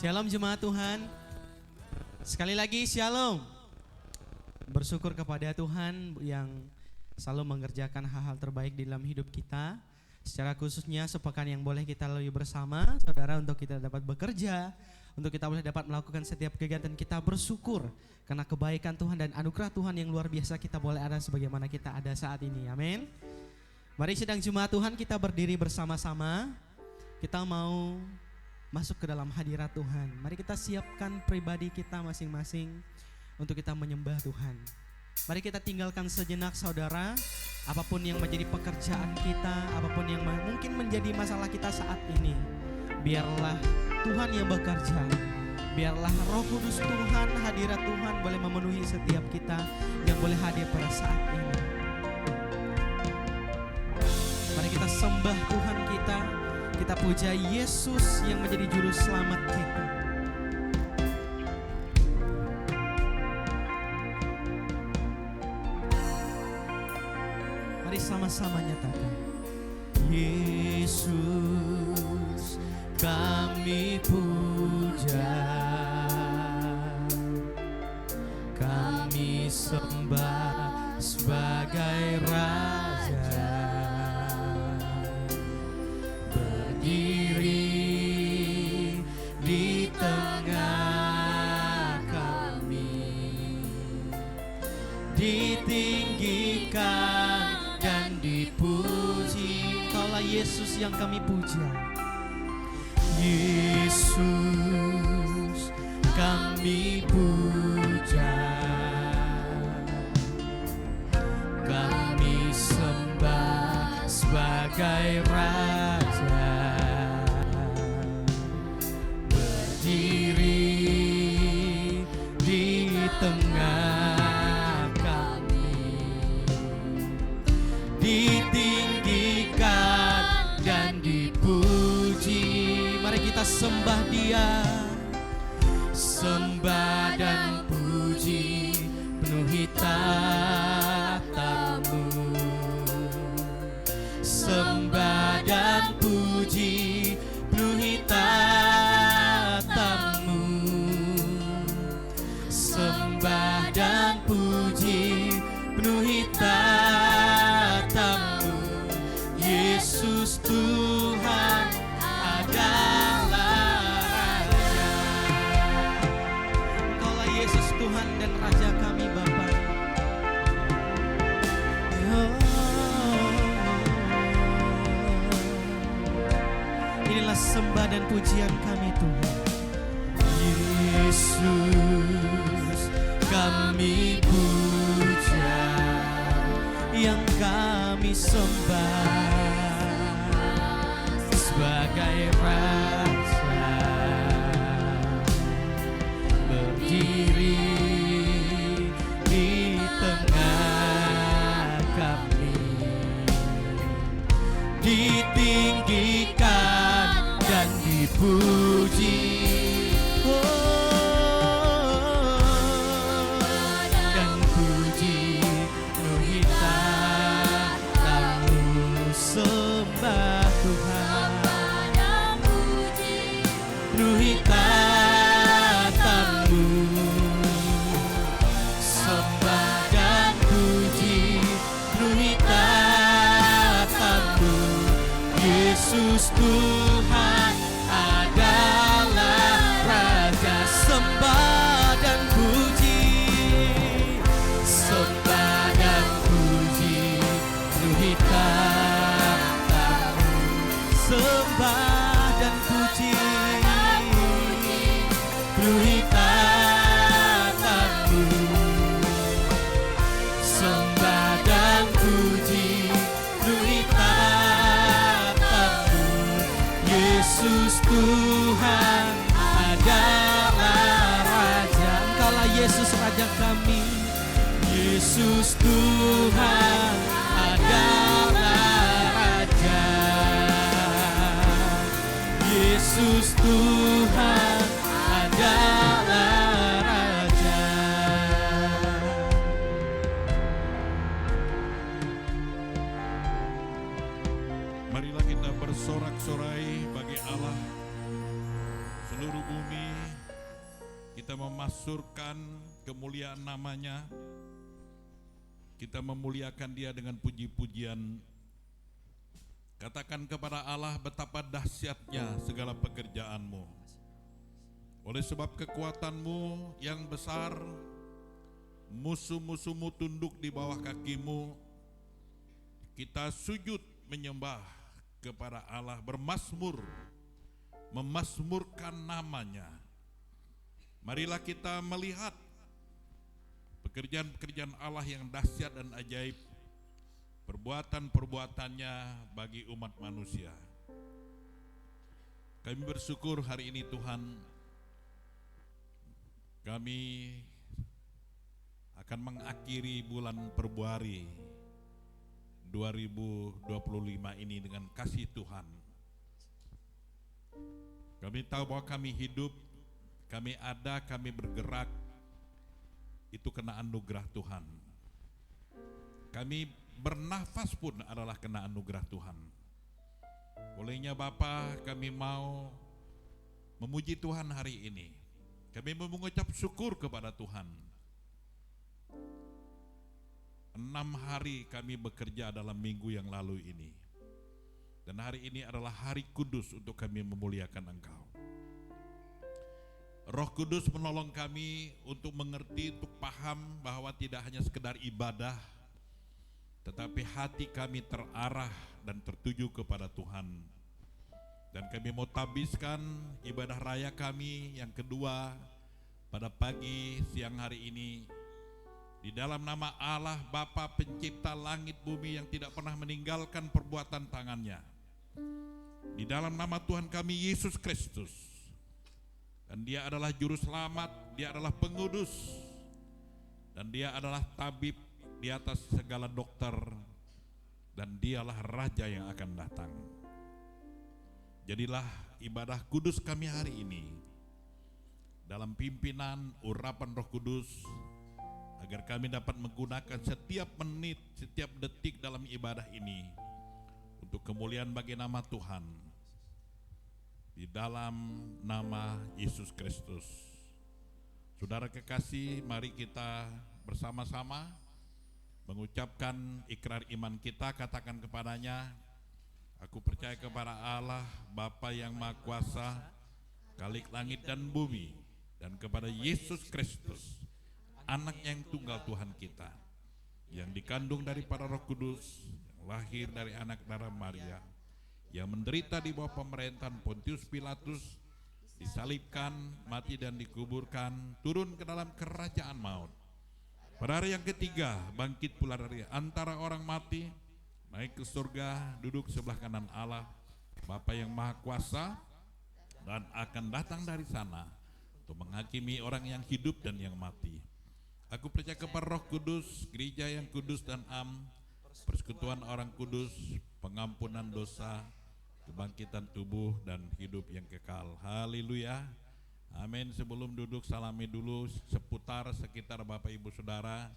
Shalom jemaat Tuhan. Sekali lagi shalom. Bersyukur kepada Tuhan yang selalu mengerjakan hal-hal terbaik di dalam hidup kita. Secara khususnya sepekan yang boleh kita lalui bersama, saudara, untuk kita dapat bekerja, untuk kita boleh dapat melakukan setiap kegiatan kita, bersyukur karena kebaikan Tuhan dan anugerah Tuhan yang luar biasa kita boleh ada sebagaimana kita ada saat ini. Amin. Mari sedang jemaat Tuhan kita berdiri bersama-sama. Kita mau masuk ke dalam hadirat Tuhan. Mari kita siapkan pribadi kita masing-masing untuk kita menyembah Tuhan. Mari kita tinggalkan sejenak, saudara, apapun yang menjadi pekerjaan kita, apapun yang mungkin menjadi masalah kita saat ini. Biarlah Tuhan yang bekerja. Biarlah Roh Kudus Tuhan, hadirat Tuhan boleh memenuhi setiap kita yang boleh hadir pada saat ini. Mari kita sembah Tuhan kita. Kita puja Yesus yang menjadi juru selamat kita. Mari sama-sama nyatakan. Yesus kami puja, kami sembah sebagai Raja. Berdiri di tengah kami, ditinggikan dan dipuji. Kaulah Yesus yang kami puja. Yesus kami puja, kami sembah sebagai Raja. Berdiri di tengah kami, ditinggikan dan dipuji. Mari kita sembah Dia. Sembah dan puji penuhi tatamu. Sembah dan puji penuhi tatamu. Sembah dan puji penuhi tatamu. Yesus Tuhan adalah Raja. Engkaulah Yesus Tuhan dan Raja kami Bapa. Inilah sembah dan pujian kami Tuhan. Yesus kami puja, yang kami sembah sebagai Raja. Berdiri di tengah kami, ditinggikan dan dipuji. Dan puji penuhi tatamu. Sembah Tuhan, penuhi tatamu. Sembah dan puji penuhi tatamu. Yesus Tuhan adalah Raja. Sembah dan puji, sembah dan puji penuhi tatamu. Sembah dan puji penuhi tatamu. Sembah dan puji penuhi tatamu. Yesus Tuhan adalah Raja. Engkaulah Yesus Raja kami. Yesus Tuhan adalah Raja. Yesus Tuhan adalah Raja. Marilah kita bersorak-sorai bagi Allah. seluruh bumi, kita memasyurkan kemuliaan nama-Nya. Kita memuliakan Dia dengan puji-pujian. Katakan kepada Allah betapa dahsyatnya segala pekerjaan-Mu. Oleh sebab kekuatan-Mu yang besar, musuh-musuh-Mu tunduk di bawah kaki-Mu. Kita sujud menyembah kepada Allah, bermazmur, memazmurkan nama-Nya. Marilah kita melihat pekerjaan-pekerjaan Allah yang dahsyat dan ajaib, perbuatan-perbuatannya bagi umat manusia. Kami bersyukur hari ini Tuhan, kami akan mengakhiri bulan Februari 2025 ini dengan kasih Tuhan. Kami tahu bahwa kami hidup, kami ada, kami bergerak, itu kena anugerah Tuhan. Kami bernafas pun adalah kena anugerah Tuhan. Olehnya Bapa, kami mau memuji Tuhan hari ini. Kami mau mengucap syukur kepada Tuhan. 6 hari kami bekerja dalam minggu yang lalu ini. Dan hari ini adalah hari kudus untuk kami memuliakan Engkau. Roh Kudus menolong kami untuk mengerti, untuk paham bahwa tidak hanya sekedar ibadah, tetapi hati kami terarah dan tertuju kepada Tuhan. Dan kami mau tabiskan ibadah raya kami yang kedua pada pagi siang hari ini di dalam nama Allah Bapa pencipta langit bumi yang tidak pernah meninggalkan perbuatan tangannya. Di dalam nama Tuhan kami Yesus Kristus. Dan Dia adalah juru selamat, Dia adalah pengudus, dan Dia adalah tabib di atas segala dokter, dan Dialah Raja yang akan datang. Jadilah ibadah kudus kami hari ini dalam pimpinan urapan Roh Kudus, agar kami dapat menggunakan setiap menit, setiap detik dalam ibadah ini untuk kemuliaan bagi nama Tuhan. Di dalam nama Yesus Kristus. Saudara kekasih, mari kita bersama-sama mengucapkan ikrar iman kita. Katakan kepadanya, aku percaya kepada Allah Bapa yang Maha Kuasa, Khalik langit dan bumi, dan kepada Yesus Kristus, anak yang tunggal Tuhan kita, yang dikandung daripada Roh Kudus, yang lahir dari anak darah Maria, yang menderita di bawah pemerintahan Pontius Pilatus, disalibkan, mati dan dikuburkan, turun ke dalam kerajaan maut. Pada hari yang ketiga bangkit pula dari antara orang mati, naik ke surga, duduk sebelah kanan Allah Bapa yang Maha Kuasa, dan akan datang dari sana untuk menghakimi orang yang hidup dan yang mati. Aku percaya kepada Roh Kudus, gereja yang kudus dan am, persekutuan orang kudus, pengampunan dosa, kebangkitan tubuh dan hidup yang kekal. Haleluya. Amin. Sebelum duduk salami dulu seputar sekitar Bapak Ibu Saudara.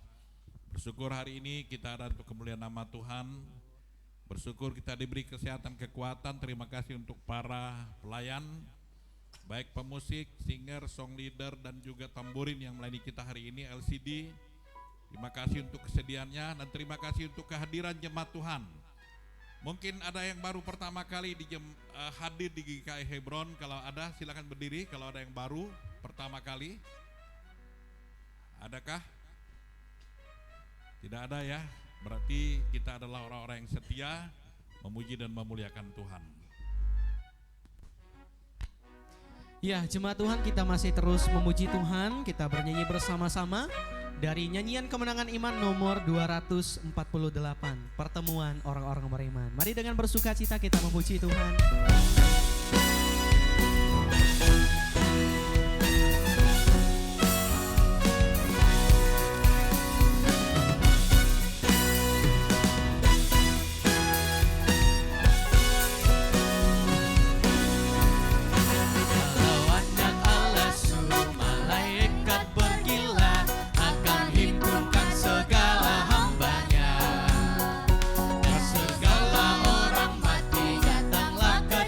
Bersyukur hari ini kita ada untuk kemuliaan nama Tuhan. Bersyukur kita diberi kesehatan, kekuatan. Terima kasih untuk para pelayan, baik pemusik, singer, song leader, dan juga tamburin yang melayani kita hari ini, LCD. Terima kasih untuk kesediaannya dan terima kasih untuk kehadiran jemaat Tuhan. Mungkin ada yang baru pertama kali hadir di GKI Hebron. Kalau ada silakan berdiri. Kalau ada yang baru pertama kali, adakah? Tidak ada ya. Berarti kita adalah orang-orang yang setia memuji dan memuliakan Tuhan. Ya, jemaat Tuhan, kita masih terus memuji Tuhan. Kita bernyanyi bersama-sama dari nyanyian kemenangan iman nomor 248, pertemuan orang-orang beriman. Mari dengan bersukacita kita memuji Tuhan. Segala orang mati datanglah ke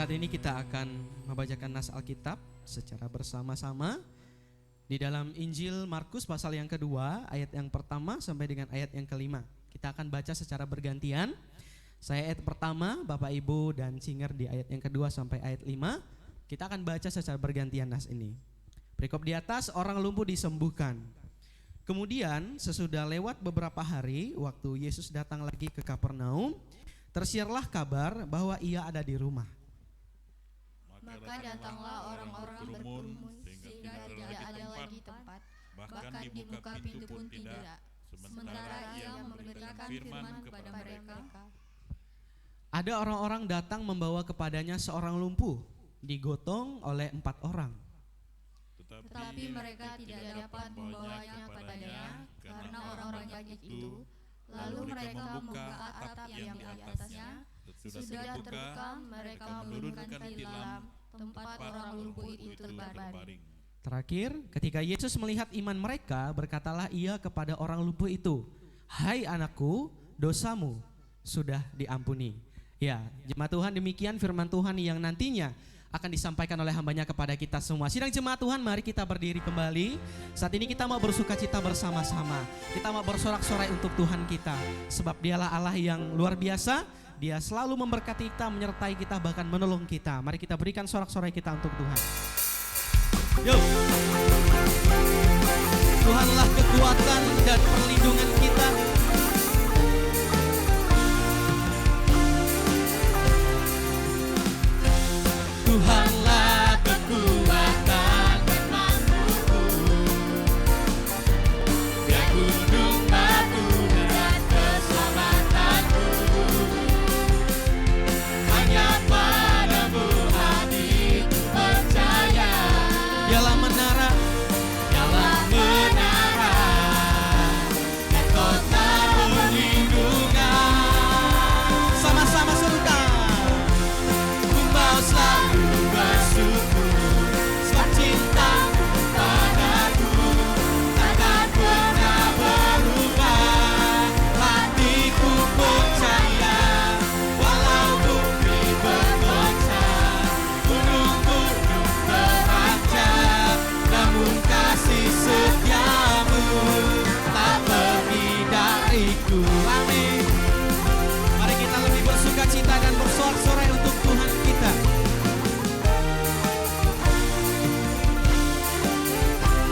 Saat ini kita akan membacakan nas Alkitab secara bersama-sama di dalam Injil Markus pasal yang kedua, ayat yang pertama sampai dengan ayat yang kelima. Kita akan baca secara bergantian. Saya ayat pertama, Bapak Ibu dan Singer di ayat yang kedua sampai ayat 5. Kita akan baca secara bergantian nas ini. Perikop di atas, orang lumpuh disembuhkan. Kemudian sesudah lewat beberapa hari, waktu Yesus datang lagi ke Kapernaum, tersiarlah kabar bahwa ia ada di rumah. Maka datanglah orang-orang berkerumun sehingga tidak ada lagi tempat, bahkan di muka pintu pun tidak. Sementara ia memberitakan firman kepada mereka. Ada orang-orang datang membawa kepadanya seorang lumpuh, digotong oleh 4 orang. Tetapi mereka tidak dapat membawanya padanya karena orang banyak itu. Lalu mereka membuka atap yang di atasnya. Sudah terbuka, mereka menurunkan tilam tempat orang lumpuh itu terbaring. Terakhir, ketika Yesus melihat iman mereka, berkatalah ia kepada orang lumpuh itu, "Hai anakku, dosamu sudah diampuni." Ya, jemaat Tuhan, demikian firman Tuhan yang nantinya akan disampaikan oleh hambanya kepada kita semua. Sidang jemaat Tuhan, mari kita berdiri kembali. Saat ini kita mau bersuka cita bersama-sama. Kita mau bersorak-sorai untuk Tuhan kita. Sebab dialah Allah yang luar biasa. Dia selalu memberkati kita, menyertai kita, bahkan menolong kita. Mari kita berikan sorak-sorai kita untuk Tuhan. Yuk. Tuhanlah kekuatan dan perlindungan kita. Tuhanlah kekuatan dan mampuku. Dia gunung batu dan keselamatanku. Hanya padamu hatiku percaya. Dialah menara, dialah menara dan kota perlindungan. Sama-sama serukan. Ku mau selalu bersyukur, sebab cintamu padaku takkan pernah berubah. Hatiku percaya, walau bumi bergoncang, gunung-gunung beranjak, namun kasih setiamu tak pergi dariku. Amin. Mari kita lebih bersuka cita dan bersorak-sorai untuk Tuhan kita.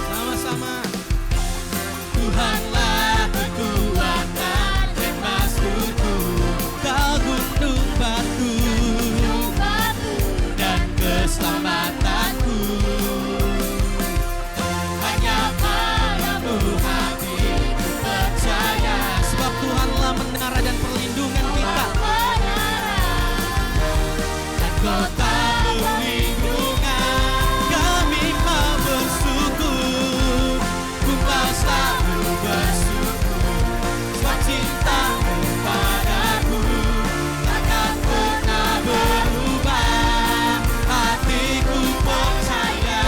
Sama-sama. Tuhanlah kekuatan dan maksudku, kau gunung batu dan keselamatanku. Hanya padamu hatiku percaya, sebab Tuhanlah menara dan perlindungan kita. Dan kota perlindungan, kami mau bersyukur. Ku mau selalu bersyukur, sebab cintamu padaku takkan pernah berubah. Hatiku percaya,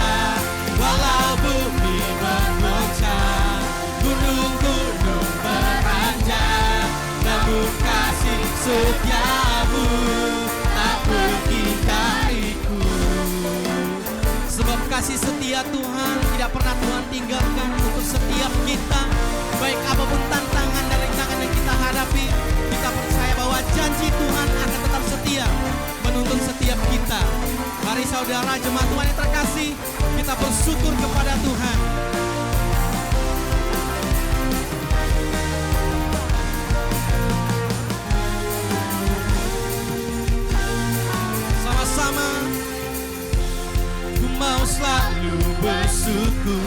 walau bumi bergoncang, gunung-gunung beranjak, namun kasih setiamu tak pergi dariku. Sebab kasih setia Tuhan tidak pernah Tuhan tinggalkan untuk setiap kita. Baik apapun tantangan dan rintangan yang kita hadapi, kita percaya bahwa janji Tuhan akan tetap setia menuntun setiap kita. Mari saudara jemaat Tuhan yang terkasih, kita bersyukur kepada Tuhan. Sama-sama. Ku mau selalu bersyukur,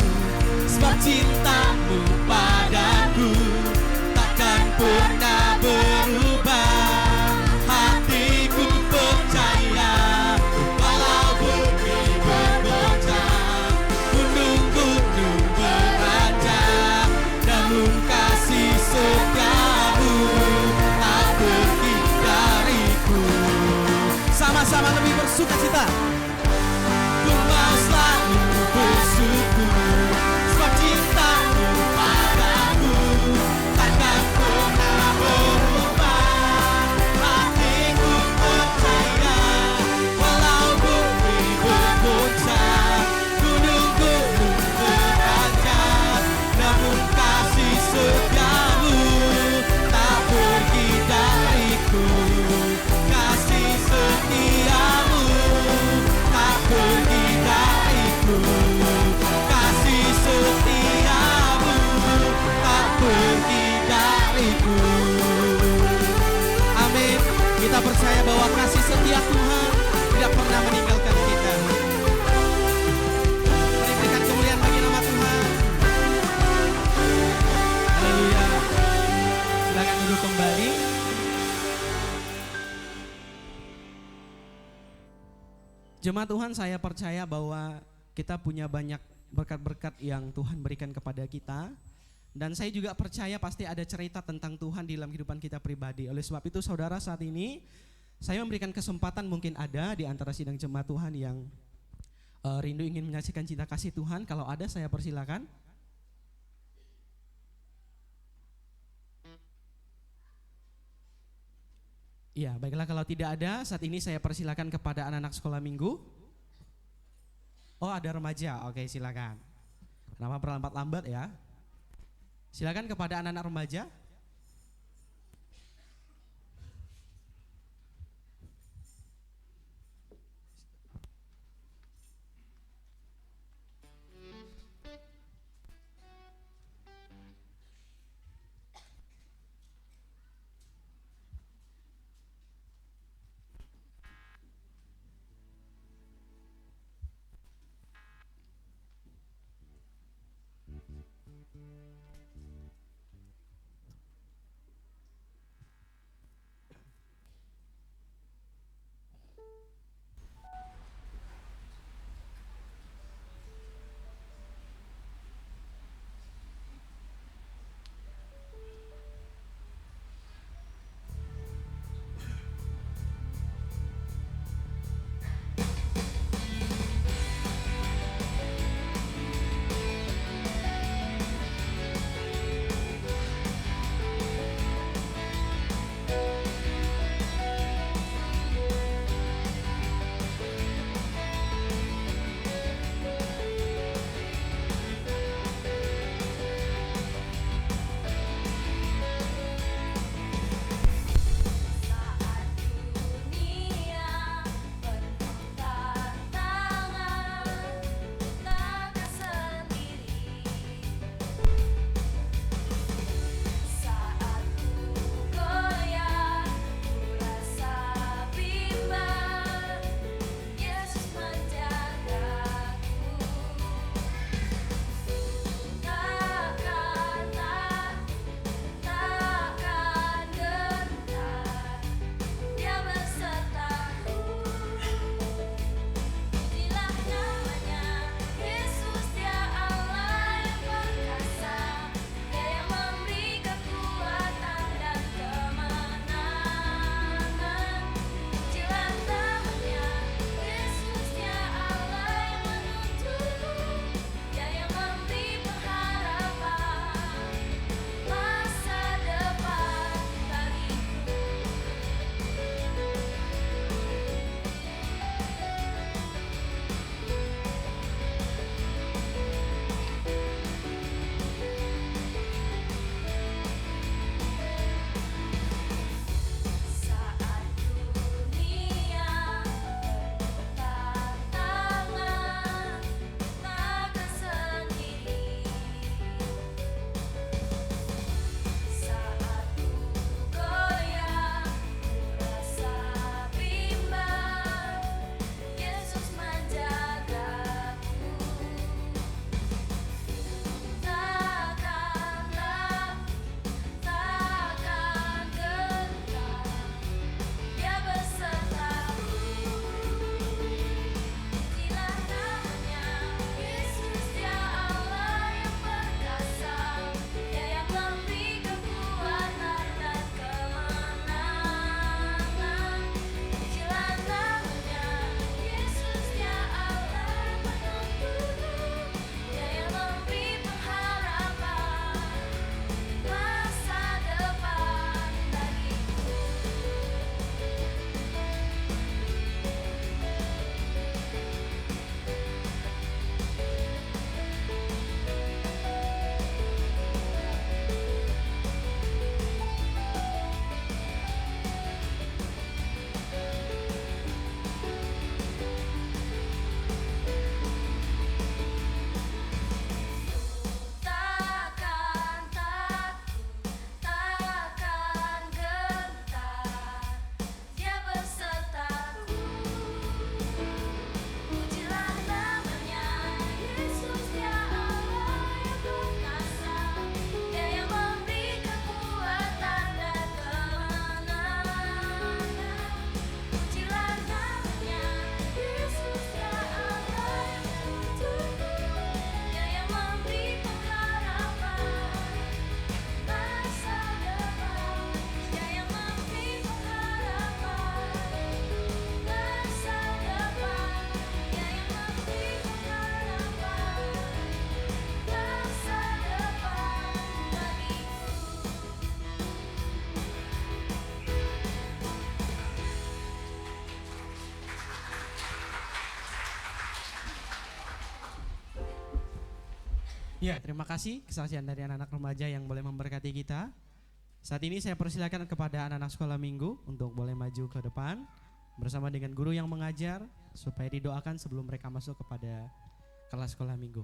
sebab cintamu padaku takkan pernah berubah. Hatiku percaya, walau bumi bergoncang, gunung-gunung beranjak, namun kasih setiamu tak pergi dariku. Sama-sama lebih bersuka cita. Ku mau selalu bersyukur, sebab cintamu bahwa kasih setia Tuhan tidak pernah meninggalkan kita. Mari berikan kemuliaan bagi nama Tuhan. Haleluya. Silakan duduk kembali. Jemaat Tuhan, saya percaya bahwa kita punya banyak berkat-berkat yang Tuhan berikan kepada kita. Dan saya juga percaya pasti ada cerita tentang Tuhan di dalam kehidupan kita pribadi. Oleh sebab itu saudara, saat ini saya memberikan kesempatan, mungkin ada di antara sidang jemaat Tuhan yang rindu ingin menyaksikan cinta kasih Tuhan. Kalau ada, saya persilakan. Iya, baiklah, kalau tidak ada, saat ini saya persilakan kepada anak-anak sekolah minggu. Oh, ada remaja. Oke, silakan. Kenapa berlambat-lambat ya? Silakan kepada anak-anak remaja. Ya, terima kasih kesaksian dari anak-anak remaja yang boleh memberkati kita. Saat ini saya persilakan kepada anak-anak sekolah minggu untuk boleh maju ke depan bersama dengan guru yang mengajar supaya didoakan sebelum mereka masuk kepada kelas sekolah minggu.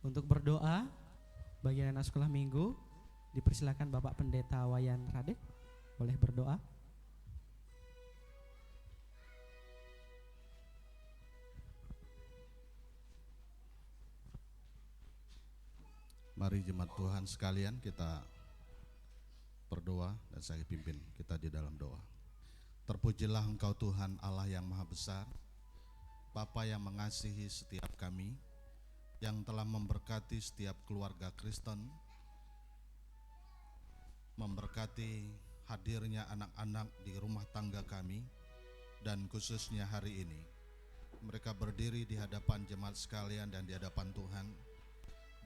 Untuk berdoa bagi anak sekolah minggu, dipersilakan Bapak Pendeta Wayan Radek boleh berdoa. Mari jemaat Tuhan sekalian kita berdoa dan saya pimpin kita di dalam doa. Terpujilah Engkau Tuhan Allah yang Maha Besar, Bapa yang mengasihi setiap kami, yang telah memberkati setiap keluarga Kristen, memberkati hadirnya anak-anak di rumah tangga kami, dan khususnya hari ini mereka berdiri di hadapan jemaat sekalian dan di hadapan Tuhan.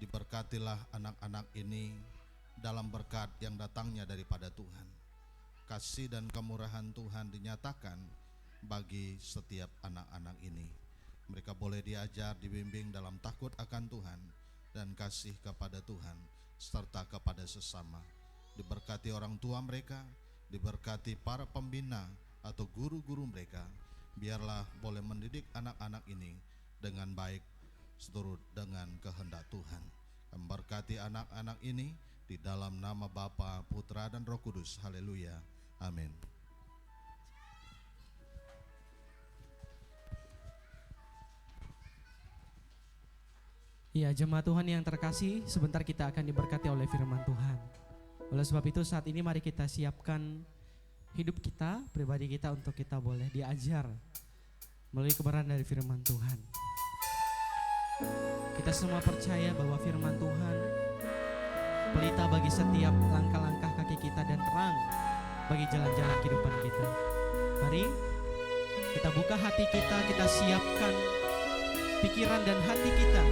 Diberkatilah anak-anak ini dalam berkat yang datangnya daripada Tuhan. Kasih dan kemurahan Tuhan dinyatakan bagi setiap anak-anak ini. Mereka boleh diajar, dibimbing dalam takut akan Tuhan dan kasih kepada Tuhan serta kepada sesama. Diberkati orang tua mereka, diberkati para pembina atau guru-guru mereka. Biarlah boleh mendidik anak-anak ini dengan baik seturut dengan kehendak Tuhan. Memberkati anak-anak ini di dalam nama Bapa, Putra dan Roh Kudus. Haleluya. Amin. Ya, jemaat Tuhan yang terkasih, sebentar kita akan diberkati oleh firman Tuhan. Oleh sebab itu saat ini mari kita siapkan hidup kita, pribadi kita untuk kita boleh diajar melalui kebenaran dari firman Tuhan. Kita semua percaya bahwa firman Tuhan pelita bagi setiap langkah-langkah kaki kita dan terang bagi jalan-jalan kehidupan kita. Mari kita buka hati kita, kita siapkan pikiran dan hati kita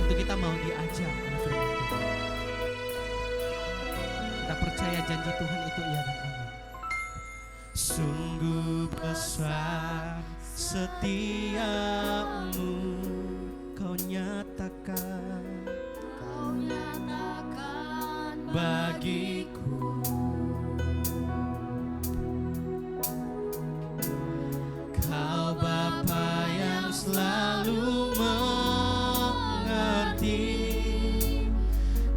untuk kita mau diajar oleh firman Tuhan. Kita percaya janji Tuhan itu iya dan amin. Sungguh besar setiamu, kau nyatakan bagiku. Kau Bapa yang selalu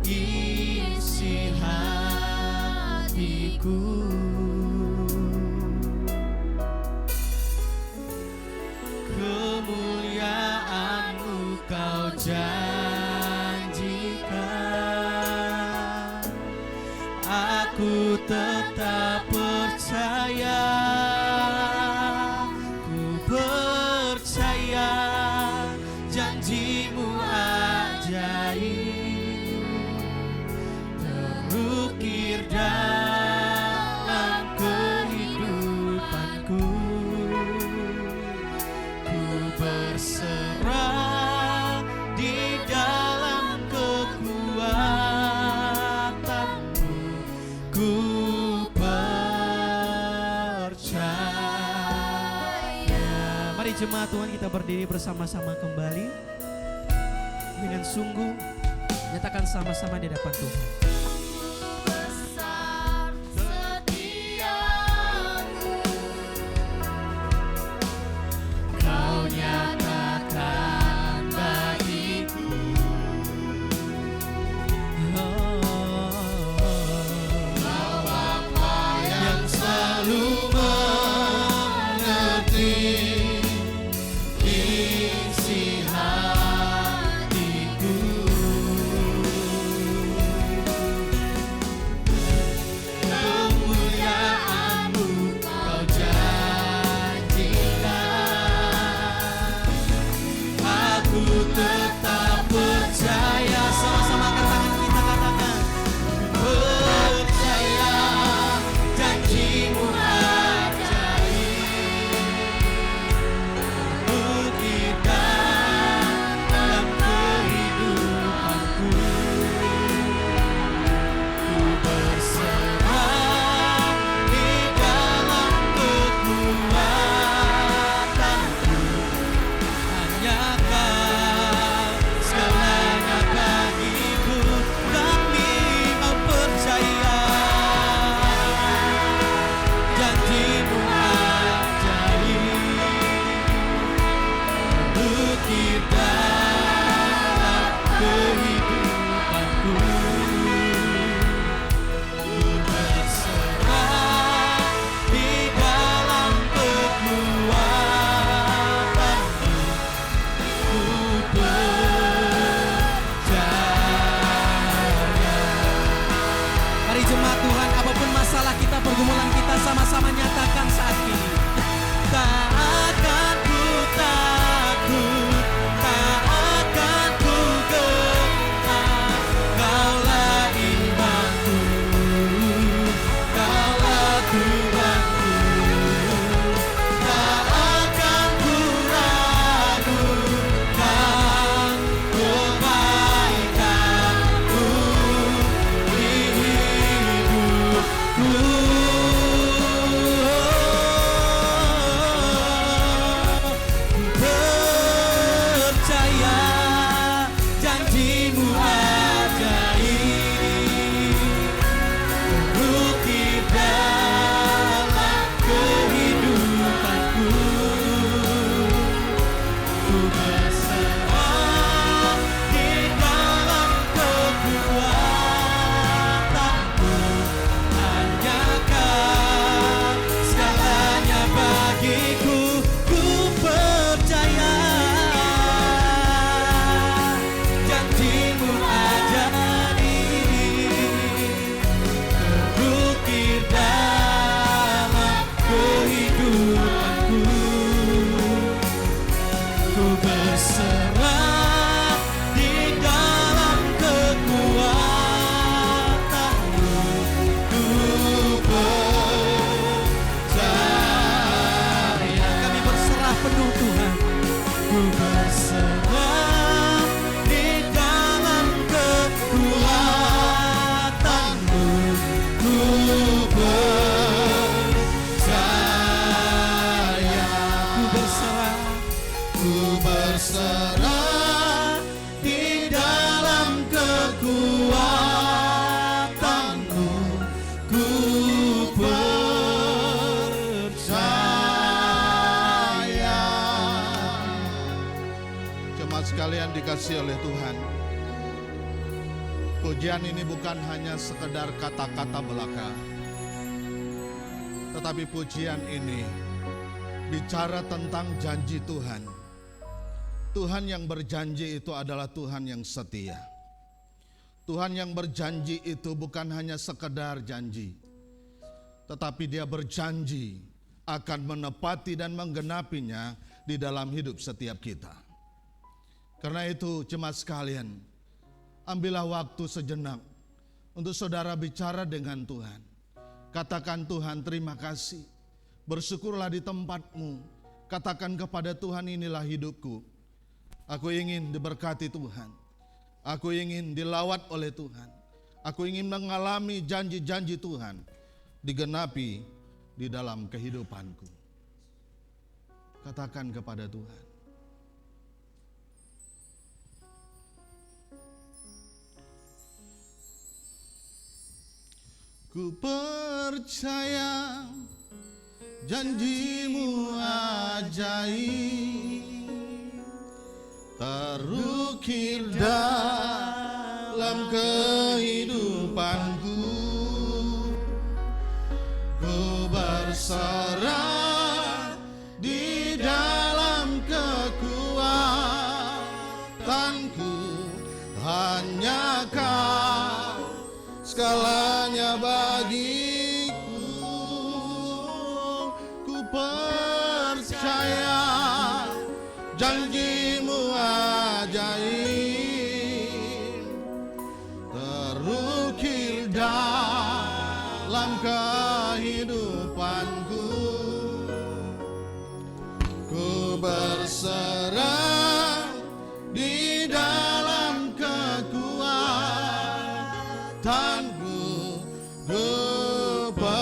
isi hatiku. Kemuliaan-Mu kau janjikan, aku tetap percaya, ku percaya janji-Mu ajaib terukir dalam kehidupanku. Ku berserah di dalam kekuatan-Mu, ku percaya. Mari jemaat Tuhan kita berdiri bersama-sama kembali dengan sungguh nyatakan sama-sama di hadapan Tuhan. Besar setiamu, Kau nyatakan bagiku. Kau Bapa yang selalu mengerti isi hatiku. terukir dalam kehidupanku. Ku berserah di dalam kekuatanmu. Ku percaya. Mari jemaat Tuhan, apapun masalah kita, pergumulan kita, sama-sama nyatakan saat ini. Tak akan ku takut, tak akan ku gentar. Kaulah imanku, kaulah Tuhanku. Tak akan ku ragukan kebaikanmu di hidupku. Percaya janjimu ajaib, terukir dalam kehidupanku. Ku berserah di dalam kekuatanmu. Hanya Kau segalanya bagiku. Ku percaya janjimu ajaib, terukir dalam kehidupanku. Ku berserah di dalam kekuatanmu. Ku percaya. Kami berserah penuh Tuhan. Ku berserah di dalam kekuatanmu. Ku percaya. Ku berserah. Ku berserah di dalam kekuatanmu. Ku percaya. Jemaat sekalian dikasihi oleh Tuhan, pujian ini bukan hanya sekedar kata-kata belaka, tetapi pujian ini bicara tentang janji Tuhan. Tuhan yang berjanji itu adalah Tuhan yang setia. Tuhan yang berjanji itu bukan hanya sekedar janji, tetapi Dia berjanji akan menepati dan menggenapinya di dalam hidup setiap kita. Karena itu jemaat sekalian, ambillah waktu sejenak untuk saudara bicara dengan Tuhan. Katakan, Tuhan terima kasih. Bersyukurlah di tempatmu. Katakan kepada Tuhan, inilah hidupku. Aku ingin diberkati Tuhan. Aku ingin dilawat oleh Tuhan. Aku ingin mengalami janji-janji Tuhan digenapi di dalam kehidupanku. Katakan kepada Tuhan. Ku percaya janjimu ajaib, terukir dalam kehidupanku. Ku berserah di dalam kekuatanku. Hanya Kau segalanya bagiku. Ku percaya janjimu ajaib, terukir dalam kehidupanku. Ku berserah di dalam kekuatanku. Ku percaya.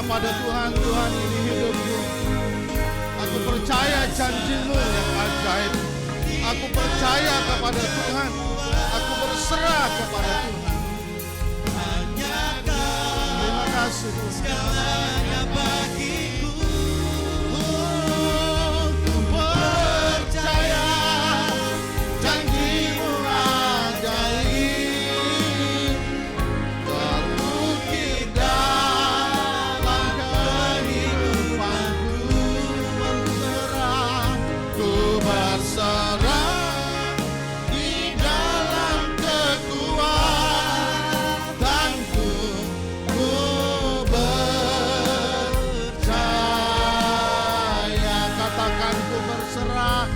kepada Tuhan, Tuhan ini hidupku. Aku percaya janji-Mu yang ajaib. Aku percaya kepada Tuhan. Aku berserah kepada Tuhan. Terima kasih Tuhan. Segalanya bagiku. Ku percaya janji-Mu ajaib. Terbukti dalam kehidupanku. Ku berserah di dalam kekuatanku. Ku percaya, katakan ku berserah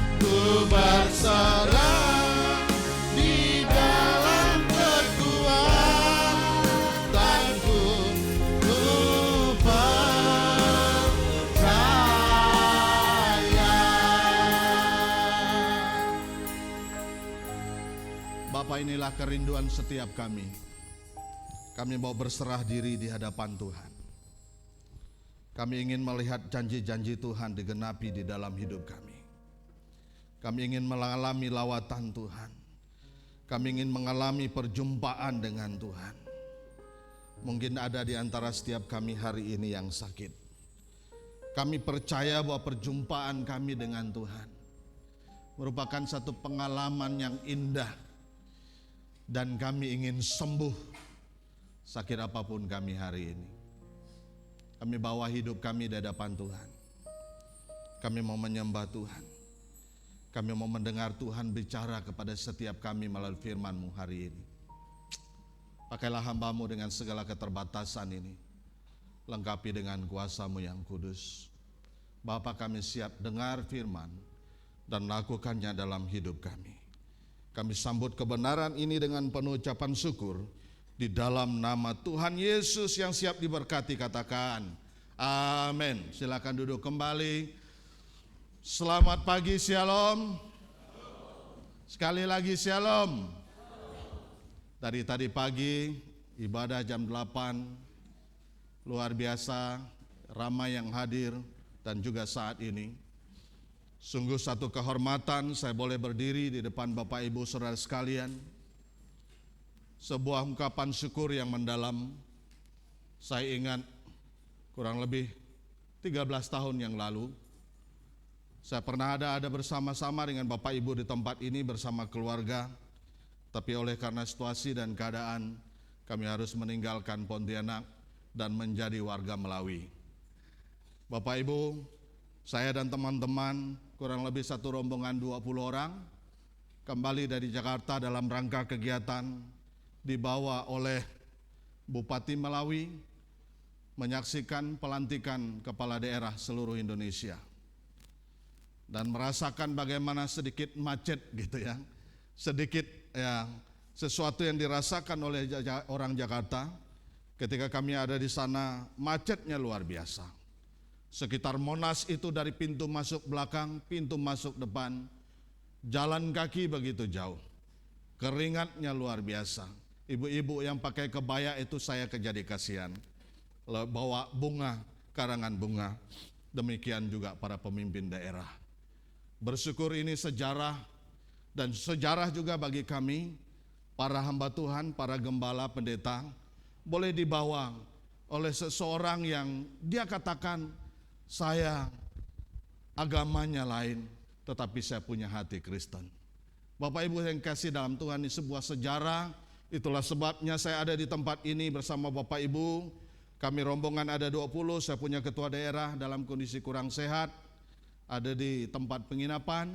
di dalam kekuatanku. Ku percaya. Bapa, inilah kerinduan setiap kami. Kami mau berserah diri di hadapan Tuhan. Kami ingin melihat janji-janji Tuhan digenapi di dalam hidup kami. Kami ingin mengalami lawatan Tuhan. Kami ingin mengalami perjumpaan dengan Tuhan. Mungkin ada di antara setiap kami hari ini yang sakit. Kami percaya bahwa perjumpaan kami dengan Tuhan merupakan satu pengalaman yang indah. Dan kami ingin sembuh sakit apapun kami hari ini. Kami bawa hidup kami di hadapan Tuhan. Kami mau menyembah Tuhan. Kami mau mendengar Tuhan bicara kepada setiap kami melalui firman-Mu hari ini. Pakailah hamba-Mu dengan segala keterbatasan ini. Lengkapi dengan kuasa-Mu yang kudus. Bapa, kami siap dengar firman dan lakukannya dalam hidup kami. Kami sambut kebenaran ini dengan penuh ucapan syukur. Di dalam nama Tuhan Yesus yang siap diberkati, katakan amin. Silakan duduk kembali. Selamat pagi, shalom. Sekali lagi shalom. Dari tadi pagi ibadah jam 8, luar biasa, ramai yang hadir dan juga saat ini. Sungguh satu kehormatan saya boleh berdiri di depan Bapak Ibu Saudara sekalian. Sebuah ungkapan syukur yang mendalam. Saya ingat kurang lebih 13 tahun yang lalu, saya pernah ada bersama-sama dengan Bapak Ibu di tempat ini bersama keluarga. Tapi oleh karena situasi dan keadaan, kami harus meninggalkan Pontianak dan menjadi warga Melawi. Bapak Ibu, saya dan teman-teman kurang lebih satu rombongan 20 orang kembali dari Jakarta dalam rangka kegiatan dibawa oleh Bupati Melawi menyaksikan pelantikan kepala daerah seluruh Indonesia dan merasakan bagaimana sedikit macet gitu ya, sedikit ya sesuatu yang dirasakan oleh orang Jakarta ketika kami ada di sana. Macetnya luar biasa. Sekitar Monas itu dari pintu masuk belakang, pintu masuk depan, jalan kaki begitu jauh. Keringatnya luar biasa. Ibu-ibu yang pakai kebaya itu saya jadi kasihan. Bawa bunga, karangan bunga. Demikian juga para pemimpin daerah. Bersyukur ini sejarah dan sejarah juga bagi kami, para hamba Tuhan, para gembala, pendeta, boleh dibawa oleh seseorang yang dia katakan, saya agamanya lain, tetapi saya punya hati Kristen. Bapak Ibu yang kasih dalam Tuhan, ini sebuah sejarah. Itulah sebabnya saya ada di tempat ini bersama Bapak Ibu. Kami rombongan ada 20, saya punya ketua daerah dalam kondisi kurang sehat, ada di tempat penginapan.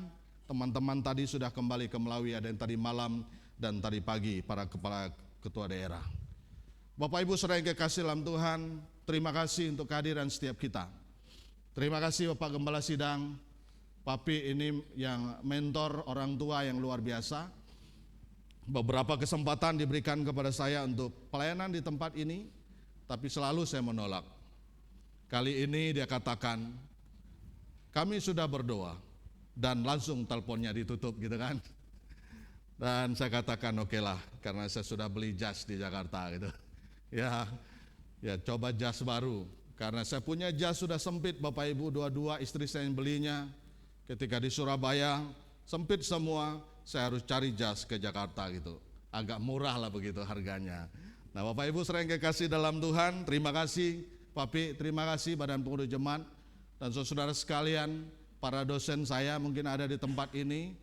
Teman-teman tadi sudah kembali ke Melawi, ada yang tadi malam dan tadi pagi para kepala ketua daerah. Bapak Ibu saudara yang kekasih dalam Tuhan, terima kasih untuk kehadiran setiap kita. Terima kasih Bapak Gembala Sidang, Papi ini yang mentor orang tua yang luar biasa. Beberapa kesempatan diberikan kepada saya untuk pelayanan di tempat ini, tapi selalu saya menolak. Kali ini dia katakan, kami sudah berdoa, dan langsung teleponnya ditutup gitu kan. Dan saya katakan oke lah, karena saya sudah beli jas di Jakarta gitu. Ya coba jas baru, Karena saya punya jas sudah sempit Bapak Ibu, dua-dua istri saya yang belinya. Ketika di Surabaya sempit semua, saya harus cari jas ke Jakarta gitu. Agak murah lah begitu harganya. Nah Bapak Ibu sering kekasih dalam Tuhan, terima kasih Papi, terima kasih Badan Pengurus Jemaat dan saudara sekalian, para dosen saya mungkin ada di tempat ini.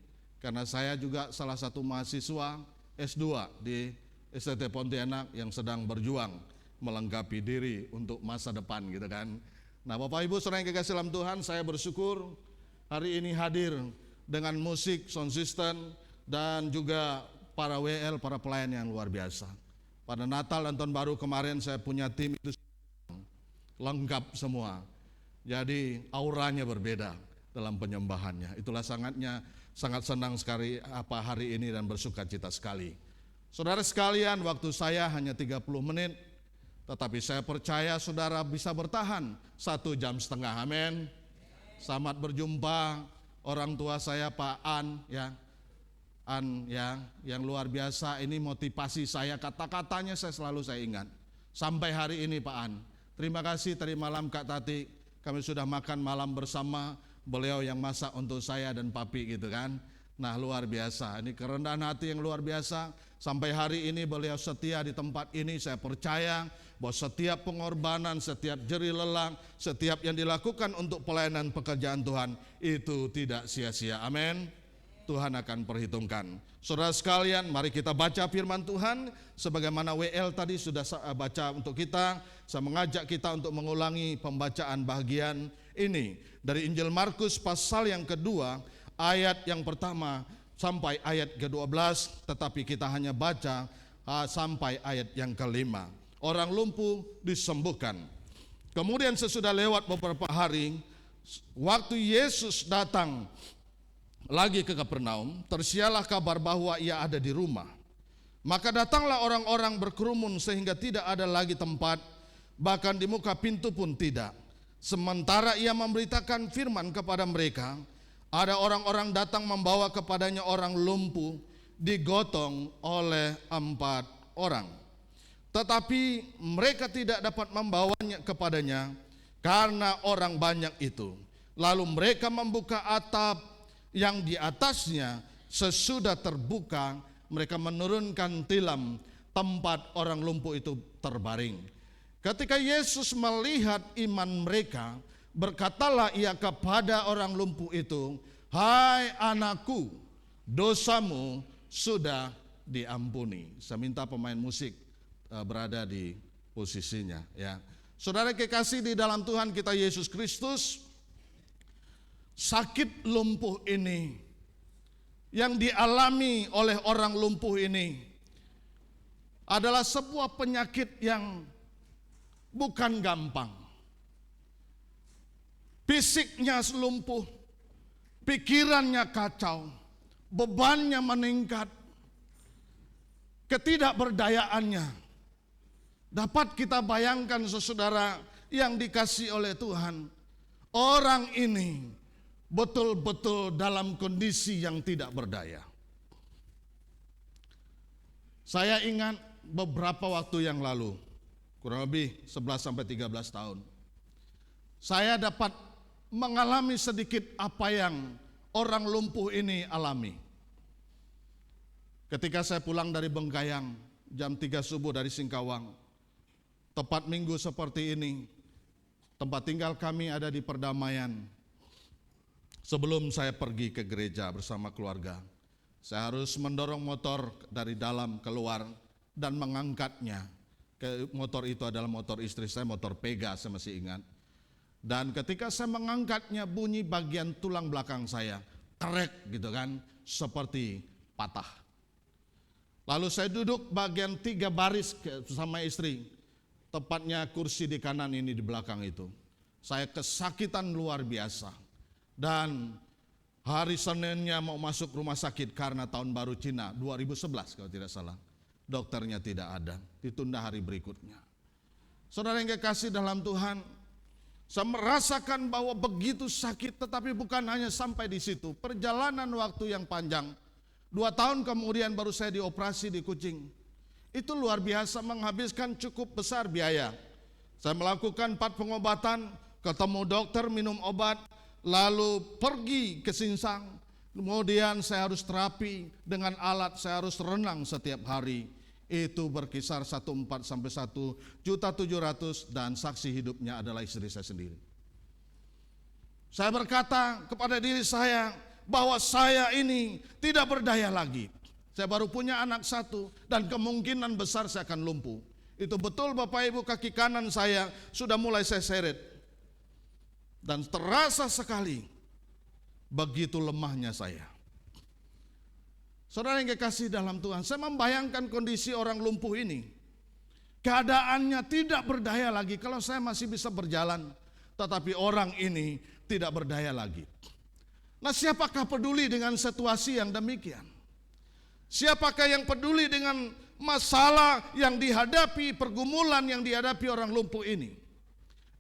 Karena saya juga salah satu mahasiswa S2 di STT Pontianak yang sedang berjuang melengkapi diri untuk masa depan gitu kan. Nah Bapak Ibu saudara yang kekasih dalam Tuhan, saya bersyukur hari ini hadir dengan musik, sound system, dan juga para WL, para pelayan yang luar biasa. Pada Natal dan Tahun Baru kemarin saya punya tim itu lengkap semua. Jadi auranya berbeda dalam penyembahannya. Itulah sangat senang sekali hari ini dan bersuka cita sekali. Saudara sekalian, waktu saya hanya 30 menit, tetapi saya percaya saudara bisa bertahan 1,5 jam. Amin. Selamat berjumpa orang tua saya Pak An ya. Yang luar biasa, ini motivasi saya, kata-katanya selalu saya ingat. Sampai hari ini Pak An. Terima kasih tadi malam Kak Tati, kami sudah makan malam bersama. Beliau yang masak untuk saya dan Papi gitu kan. Nah luar biasa, ini kerendahan hati yang luar biasa. Sampai hari ini beliau setia di tempat ini. Saya percaya bahwa setiap pengorbanan, setiap jerih lelah, setiap yang dilakukan untuk pelayanan pekerjaan Tuhan itu tidak sia-sia. Amin. Tuhan akan perhitungkan. Saudara sekalian, mari kita baca firman Tuhan sebagaimana WL tadi sudah baca untuk kita. Saya mengajak kita untuk mengulangi pembacaan bagian ini dari Injil Markus pasal yang kedua, ayat yang pertama sampai ayat ke-12, tetapi kita hanya baca sampai ayat yang ke-5. Orang lumpuh disembuhkan. Kemudian sesudah lewat beberapa hari, waktu Yesus datang lagi ke Kapernaum, tersiarlah kabar bahwa ia ada di rumah. Maka datanglah orang-orang berkerumun sehingga tidak ada lagi tempat, bahkan di muka pintu pun tidak. Sementara ia memberitakan firman kepada mereka, ada orang-orang datang membawa kepadanya orang lumpuh, digotong oleh 4 orang. Tetapi mereka tidak dapat membawanya kepadanya karena orang banyak itu. Lalu mereka membuka atap yang di atasnya, sesudah terbuka mereka menurunkan tilam tempat orang lumpuh itu terbaring. Ketika Yesus melihat iman mereka, berkatalah ia kepada orang lumpuh itu, "Hai anakku, dosamu sudah diampuni." Saya minta pemain musik berada di posisinya ya. Saudara kekasih di dalam Tuhan kita Yesus Kristus, sakit lumpuh ini yang dialami oleh orang lumpuh ini adalah sebuah penyakit yang bukan gampang. Fisiknya lumpuh, pikirannya kacau, bebannya meningkat, ketidakberdayaannya. Dapat kita bayangkan saudara yang dikasihi oleh Tuhan, orang ini betul-betul dalam kondisi yang tidak berdaya. Saya ingat beberapa waktu yang lalu, kurang lebih 11-13 tahun, saya dapat mengalami sedikit apa yang orang lumpuh ini alami. Ketika saya pulang dari Bengkayang jam 3 subuh dari Singkawang, tepat minggu seperti ini, tempat tinggal kami ada di Perdamaian. Sebelum saya pergi ke gereja bersama keluarga, saya harus mendorong motor dari dalam keluar dan mengangkatnya. Motor itu adalah motor istri saya, motor Pega, saya masih ingat. Dan ketika saya mengangkatnya, bunyi bagian tulang belakang saya krek gitu kan, seperti patah. Lalu saya duduk bagian 3 baris bersama istri, tepatnya kursi di kanan ini di belakang itu. Saya kesakitan luar biasa. Dan hari Seninnya mau masuk rumah sakit karena tahun baru Cina 2011 kalau tidak salah. Dokternya tidak ada, ditunda hari berikutnya. Saudara yang kekasih dalam Tuhan, saya merasakan bahwa begitu sakit, tetapi bukan hanya sampai di situ. Perjalanan waktu yang panjang, 2 tahun kemudian baru saya dioperasi di Kucing. Itu luar biasa, menghabiskan cukup besar biaya. Saya melakukan 4 pengobatan, ketemu dokter, minum obat, lalu pergi ke Sinsang. Kemudian saya harus terapi dengan alat, saya harus renang setiap hari. Itu berkisar 1,4 sampai 1.700.000 dan saksi hidupnya adalah istri saya sendiri. Saya berkata kepada diri saya bahwa saya ini tidak berdaya lagi. Saya baru punya anak 1 dan kemungkinan besar saya akan lumpuh. Itu betul Bapak Ibu, kaki kanan saya sudah mulai saya seret. Dan terasa sekali begitu lemahnya saya. Saudara yang kekasih dalam Tuhan, saya membayangkan kondisi orang lumpuh ini. Keadaannya tidak berdaya lagi. Kalau saya masih bisa berjalan, tetapi orang ini tidak berdaya lagi. Nah, siapakah peduli dengan situasi yang demikian? Siapakah yang peduli dengan masalah yang dihadapi, pergumulan yang dihadapi orang lumpuh ini?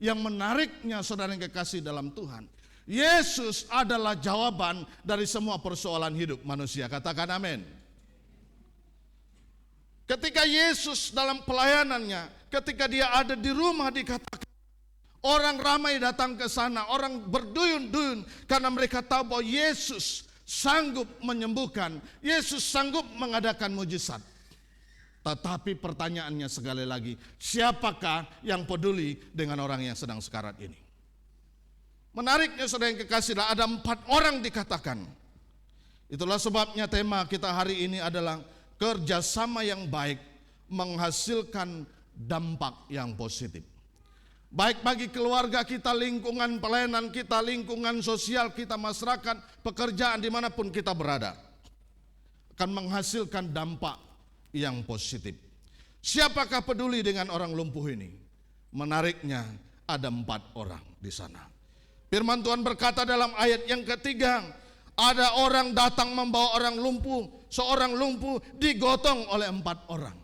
Yang menariknya saudara yang kekasih dalam Tuhan, Yesus adalah jawaban dari semua persoalan hidup manusia. Katakan amin. Ketika Yesus dalam pelayanannya, ketika dia ada di rumah, dikatakan orang ramai datang ke sana, orang berduyun-duyun karena mereka tahu bahwa Yesus sanggup menyembuhkan, Yesus sanggup mengadakan mujizat. Tetapi pertanyaannya sekali lagi, siapakah yang peduli dengan orang yang sedang sekarat ini? Menariknya saudara yang kekasih, ada 4 orang dikatakan. Itulah sebabnya tema kita hari ini adalah kerjasama yang baik menghasilkan dampak yang positif. Baik bagi keluarga kita, lingkungan pelayanan kita, lingkungan sosial kita, masyarakat, pekerjaan dimanapun kita berada, akan menghasilkan dampak yang positif. Siapakah peduli dengan orang lumpuh ini? Menariknya ada 4 orang di sana. Firman Tuhan berkata dalam ayat yang ketiga, ada orang datang membawa orang lumpuh, seorang lumpuh digotong oleh 4 orang.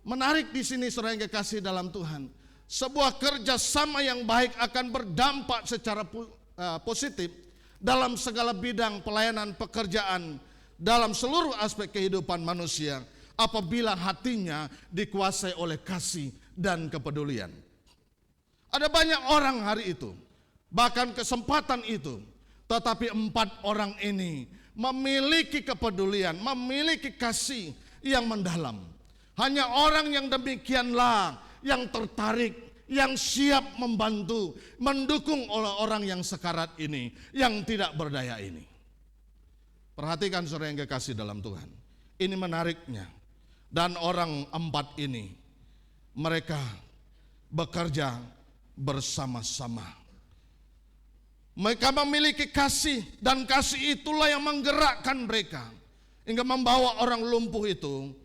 Menarik di sini saudara yang kekasih dalam Tuhan, sebuah kerjasama yang baik akan berdampak secara positif dalam segala bidang pelayanan, pekerjaan, dalam seluruh aspek kehidupan manusia apabila hatinya dikuasai oleh kasih dan kepedulian. Ada banyak orang hari itu, bahkan kesempatan itu, tetapi 4 orang ini memiliki kepedulian, memiliki kasih yang mendalam. Hanya orang yang demikianlah yang tertarik, yang siap membantu, mendukung oleh orang yang sekarat ini, yang tidak berdaya ini. Perhatikan saudara yang kekasih dalam Tuhan, ini menariknya. Dan orang 4 ini, mereka bekerja bersama-sama. Mereka memiliki kasih, dan kasih itulah yang menggerakkan mereka hingga membawa orang lumpuh itu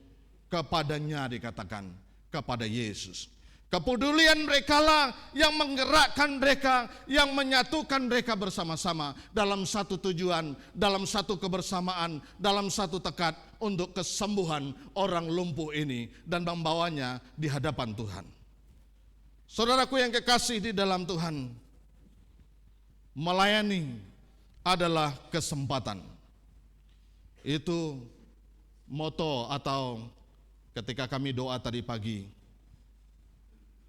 kepadanya, dikatakan kepada Yesus. Kepedulian mereka lah yang menggerakkan mereka, yang menyatukan mereka bersama-sama dalam satu tujuan, dalam satu kebersamaan, dalam satu tekad untuk kesembuhan orang lumpuh ini dan membawanya di hadapan Tuhan. Saudaraku yang kekasih di dalam Tuhan, melayani adalah kesempatan. Itu moto atau ketika kami doa tadi pagi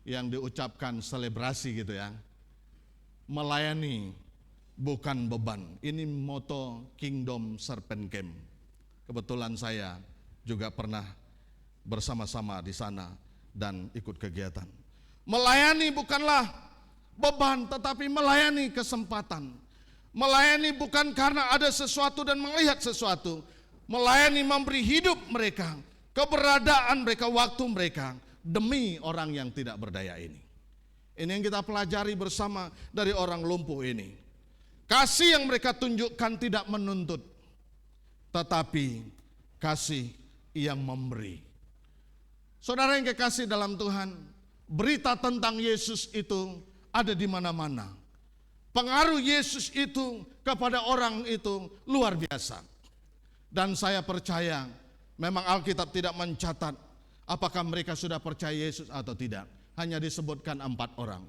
yang diucapkan selebrasi gitu ya. Melayani bukan beban. Ini moto Kingdom Serpent Camp. Kebetulan saya juga pernah bersama-sama di sana dan ikut kegiatan. Melayani bukanlah beban, tetapi melayani kesempatan. Melayani bukan karena ada sesuatu dan melihat sesuatu. Melayani memberi hidup mereka, keberadaan mereka, waktu mereka demi orang yang tidak berdaya ini. Ini yang kita pelajari bersama dari orang lumpuh ini. Kasih yang mereka tunjukkan tidak menuntut, tetapi kasih yang memberi. Saudara yang kekasih dalam Tuhan, berita tentang Yesus itu ada di mana-mana. Pengaruh Yesus itu kepada orang itu luar biasa. Dan saya percaya memang Alkitab tidak mencatat apakah mereka sudah percaya Yesus atau tidak. Hanya disebutkan 4 orang.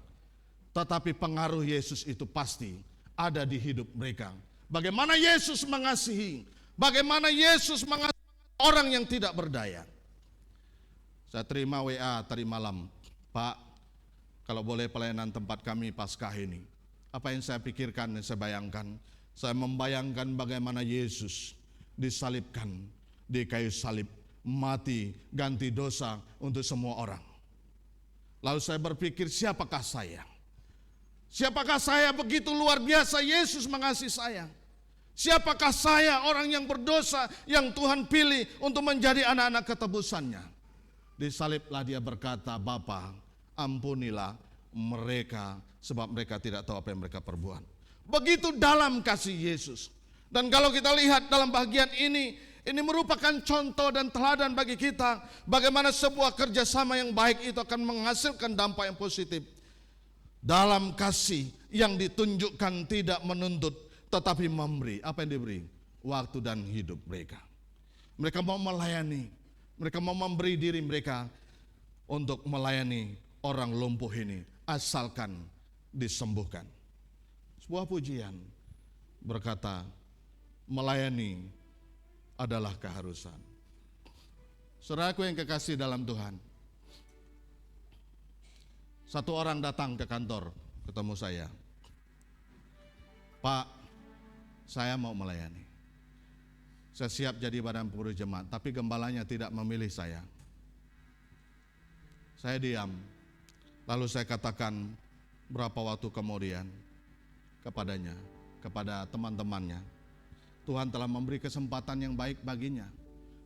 Tetapi pengaruh Yesus itu pasti ada di hidup mereka. Bagaimana Yesus mengasihi, bagaimana Yesus mengasihi orang yang tidak berdaya. Saya terima WA tadi malam, Pak, Kalau boleh pelayanan tempat kami Paskah ini, apa yang saya pikirkan, yang saya bayangkan, saya membayangkan bagaimana Yesus disalibkan di kayu salib, mati ganti dosa untuk semua orang. Lalu saya berpikir, siapakah saya? Siapakah saya begitu luar biasa Yesus mengasihi saya? Siapakah saya, orang yang berdosa yang Tuhan pilih untuk menjadi anak-anak ketebusannya? Disaliblah dia berkata, Bapa, ampunilah mereka sebab mereka tidak tahu apa yang mereka perbuat. Begitu dalam kasih Yesus. Dan kalau kita lihat dalam bagian ini merupakan contoh dan teladan bagi kita bagaimana sebuah kerjasama yang baik itu akan menghasilkan dampak yang positif. Dalam kasih yang ditunjukkan tidak menuntut tetapi memberi. Apa yang diberi? Waktu dan hidup mereka. Mereka mau melayani, mereka mau memberi diri mereka untuk melayani orang lumpuh ini asalkan disembuhkan. Sebuah pujian berkata, melayani adalah keharusan. Saudaraku yang kekasih dalam Tuhan, satu orang datang ke kantor ketemu saya. Pak, saya mau melayani. Saya siap jadi badan pengurus jemaat, tapi gembalanya tidak memilih saya. Saya diam. Lalu saya katakan berapa waktu kemudian kepadanya, kepada teman-temannya, Tuhan telah memberi kesempatan yang baik baginya,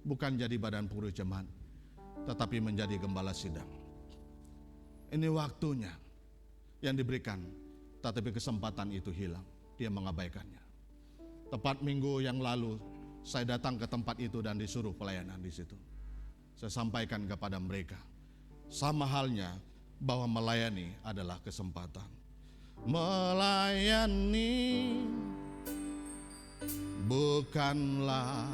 bukan jadi badan pengurus jemaat, tetapi menjadi gembala sidang. Ini waktunya yang diberikan, tetapi kesempatan itu hilang, dia mengabaikannya. Tepat minggu yang lalu, saya datang ke tempat itu dan disuruh pelayanan di situ. Saya sampaikan kepada mereka, sama halnya bahwa melayani adalah kesempatan. Melayani bukanlah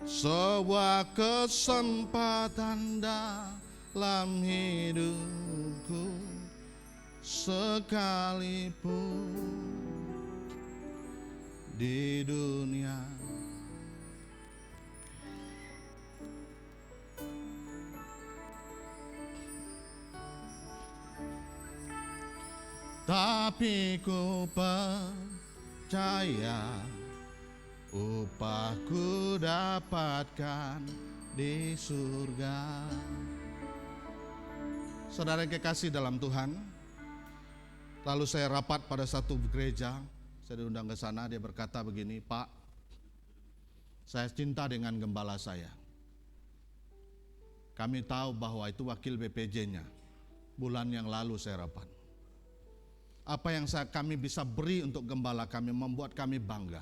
sebuah kesempatan dalam hidupku sekalipun di dunia. Tapi ku percaya upahku dapatkan di surga. Saudara yang kekasih dalam Tuhan, lalu saya rapat pada satu gereja, saya diundang ke sana, dia berkata begini, Pak, saya cinta dengan gembala saya. Kami tahu bahwa itu wakil BPJ-nya. Bulan yang lalu saya rapat. Apa yang kami bisa beri untuk gembala kami membuat kami bangga.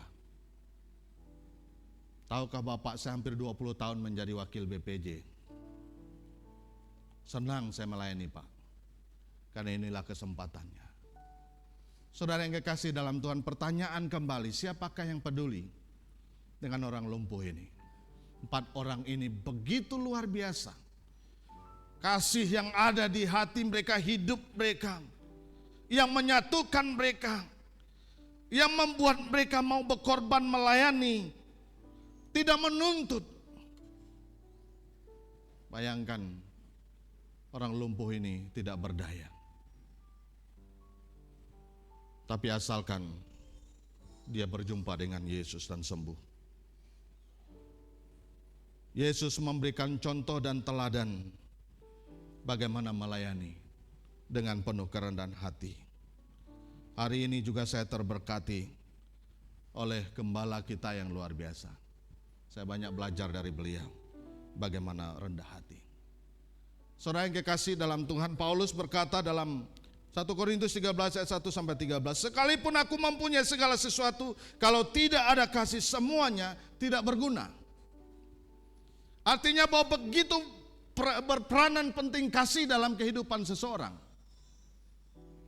Tahukah Bapak, saya hampir 20 tahun menjadi wakil BPJ. Senang saya melayani Pak, karena inilah kesempatannya. Saudara yang kekasih dalam Tuhan, pertanyaan kembali, siapakah yang peduli dengan orang lumpuh ini? 4 orang ini begitu luar biasa. Kasih yang ada di hati mereka, hidup mereka, yang menyatukan mereka, yang membuat mereka mau berkorban melayani, tidak menuntut. Bayangkan, orang lumpuh ini tidak berdaya. Tapi asalkan dia berjumpa dengan Yesus dan sembuh. Yesus memberikan contoh dan teladan bagaimana melayani dengan penuh kerendahan hati. Hari ini juga saya terberkati oleh gembala kita yang luar biasa. Saya banyak belajar dari beliau bagaimana rendah hati. Saudara yang kekasih dalam Tuhan, Paulus berkata dalam 1 Korintus 13 ayat 1 sampai 13, sekalipun aku mempunyai segala sesuatu, kalau tidak ada kasih semuanya tidak berguna. Artinya bahwa begitu berperanan penting kasih dalam kehidupan seseorang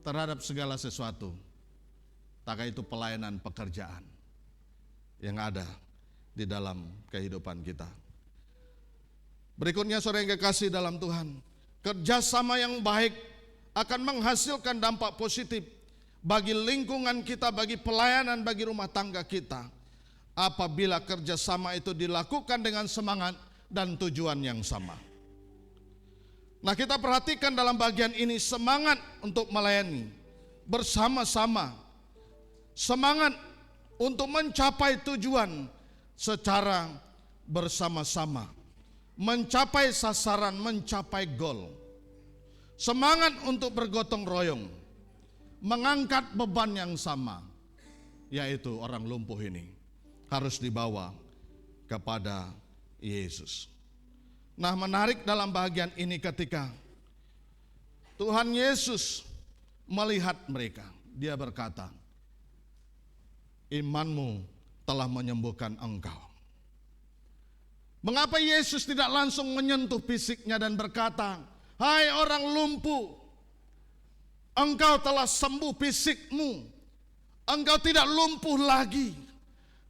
terhadap segala sesuatu. Tak itu pelayanan pekerjaan yang ada di dalam kehidupan kita. Berikutnya saudara yang kekasih dalam Tuhan, kerjasama yang baik akan menghasilkan dampak positif bagi lingkungan kita, bagi pelayanan, bagi rumah tangga kita. Apabila kerjasama itu dilakukan dengan semangat dan tujuan yang sama. Nah, kita perhatikan dalam bagian ini semangat untuk melayani bersama-sama, semangat untuk mencapai tujuan secara bersama-sama, mencapai sasaran, mencapai goal. Semangat untuk bergotong royong, mengangkat beban yang sama, yaitu orang lumpuh ini harus dibawa kepada Yesus. Nah, menarik dalam bagian ini ketika Tuhan Yesus melihat mereka, dia berkata, imanmu telah menyembuhkan engkau. Mengapa Yesus tidak langsung menyentuh fisiknya dan berkata, hai orang lumpuh, engkau telah sembuh fisikmu, engkau tidak lumpuh lagi.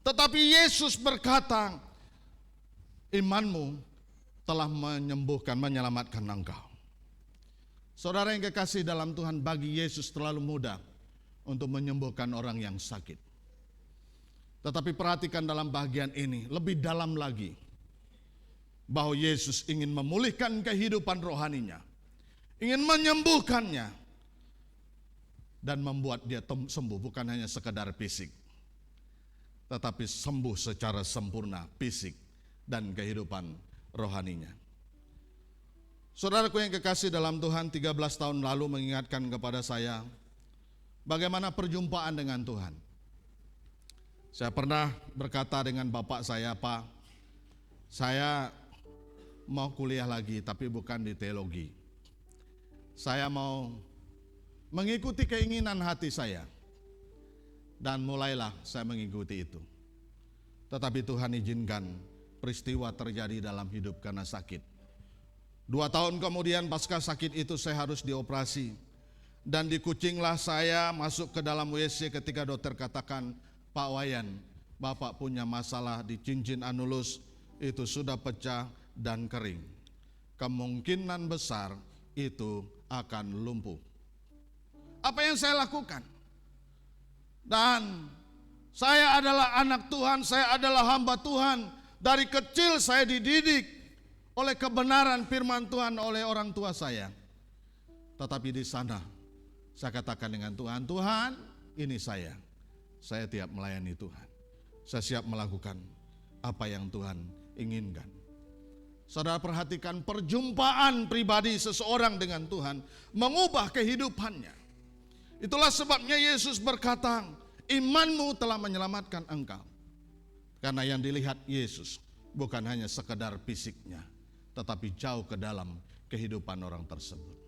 Tetapi Yesus berkata, imanmu telah menyembuhkan, menyelamatkan engkau. Saudara yang kekasih dalam Tuhan, bagi Yesus terlalu mudah untuk menyembuhkan orang yang sakit. Tetapi perhatikan dalam bagian ini, lebih dalam lagi, bahwa Yesus ingin memulihkan kehidupan rohaninya, ingin menyembuhkannya, dan membuat dia sembuh, bukan hanya sekedar fisik, tetapi sembuh secara sempurna fisik dan kehidupan rohaninya. Saudaraku yang kekasih dalam Tuhan, 13 tahun lalu mengingatkan kepada saya bagaimana perjumpaan dengan Tuhan. Saya pernah berkata dengan bapak saya, Pak, saya mau kuliah lagi tapi bukan di teologi. Saya mau mengikuti keinginan hati saya. Dan mulailah saya mengikuti itu. Tetapi Tuhan izinkan peristiwa terjadi dalam hidup karena sakit. 2 tahun kemudian pasca sakit itu saya harus dioperasi. Dan dikucinglah saya masuk ke dalam WC ketika dokter katakan, Pak Wayan, Bapak punya masalah di cincin anulus, itu sudah pecah dan kering. Kemungkinan besar itu akan lumpuh. Apa yang saya lakukan? Dan saya adalah anak Tuhan, saya adalah hamba Tuhan. Dari kecil saya dididik oleh kebenaran firman Tuhan oleh orang tua saya. Tetapi di sana saya katakan dengan Tuhan, Tuhan ini saya siap melayani Tuhan. Saya siap melakukan apa yang Tuhan inginkan. Saudara perhatikan perjumpaan pribadi seseorang dengan Tuhan mengubah kehidupannya. Itulah sebabnya Yesus berkata, imanmu telah menyelamatkan engkau. Karena yang dilihat Yesus bukan hanya sekedar fisiknya, tetapi jauh ke dalam kehidupan orang tersebut.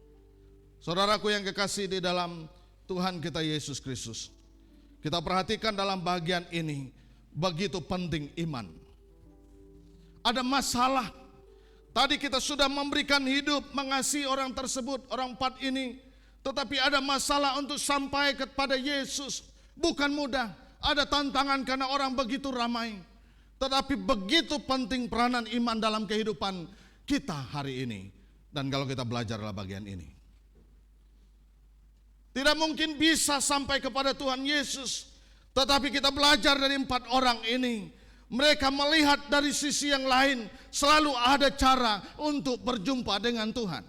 Saudaraku yang kekasih di dalam Tuhan kita Yesus Kristus, kita perhatikan dalam bagian ini, begitu penting iman. Ada masalah. Tadi kita sudah memberikan hidup, mengasihi orang tersebut, orang 4 ini. Tetapi ada masalah untuk sampai kepada Yesus. Bukan mudah. Ada tantangan karena orang begitu ramai. Tetapi begitu penting peranan iman dalam kehidupan kita hari ini. Dan kalau kita belajarlah bagian ini. Tidak mungkin bisa sampai kepada Tuhan Yesus. Tetapi kita belajar dari 4 orang ini. Mereka melihat dari sisi yang lain. Selalu ada cara untuk berjumpa dengan Tuhan.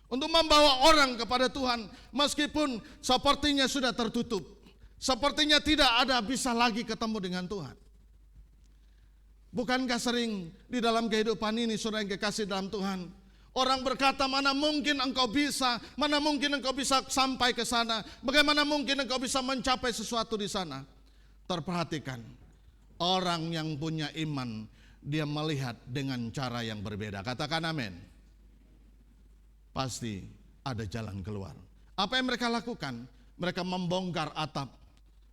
Untuk membawa orang kepada Tuhan. Meskipun sepertinya sudah tertutup. Sepertinya tidak ada bisa lagi ketemu dengan Tuhan. Bukankah sering di dalam kehidupan ini saudara yang kekasih dalam Tuhan, orang berkata mana mungkin engkau bisa, mana mungkin engkau bisa sampai ke sana, bagaimana mungkin engkau bisa mencapai sesuatu di sana. Terperhatikan, orang yang punya iman, dia melihat dengan cara yang berbeda. Katakan amin. Pasti ada jalan keluar. Apa yang mereka lakukan? Mereka membongkar atap.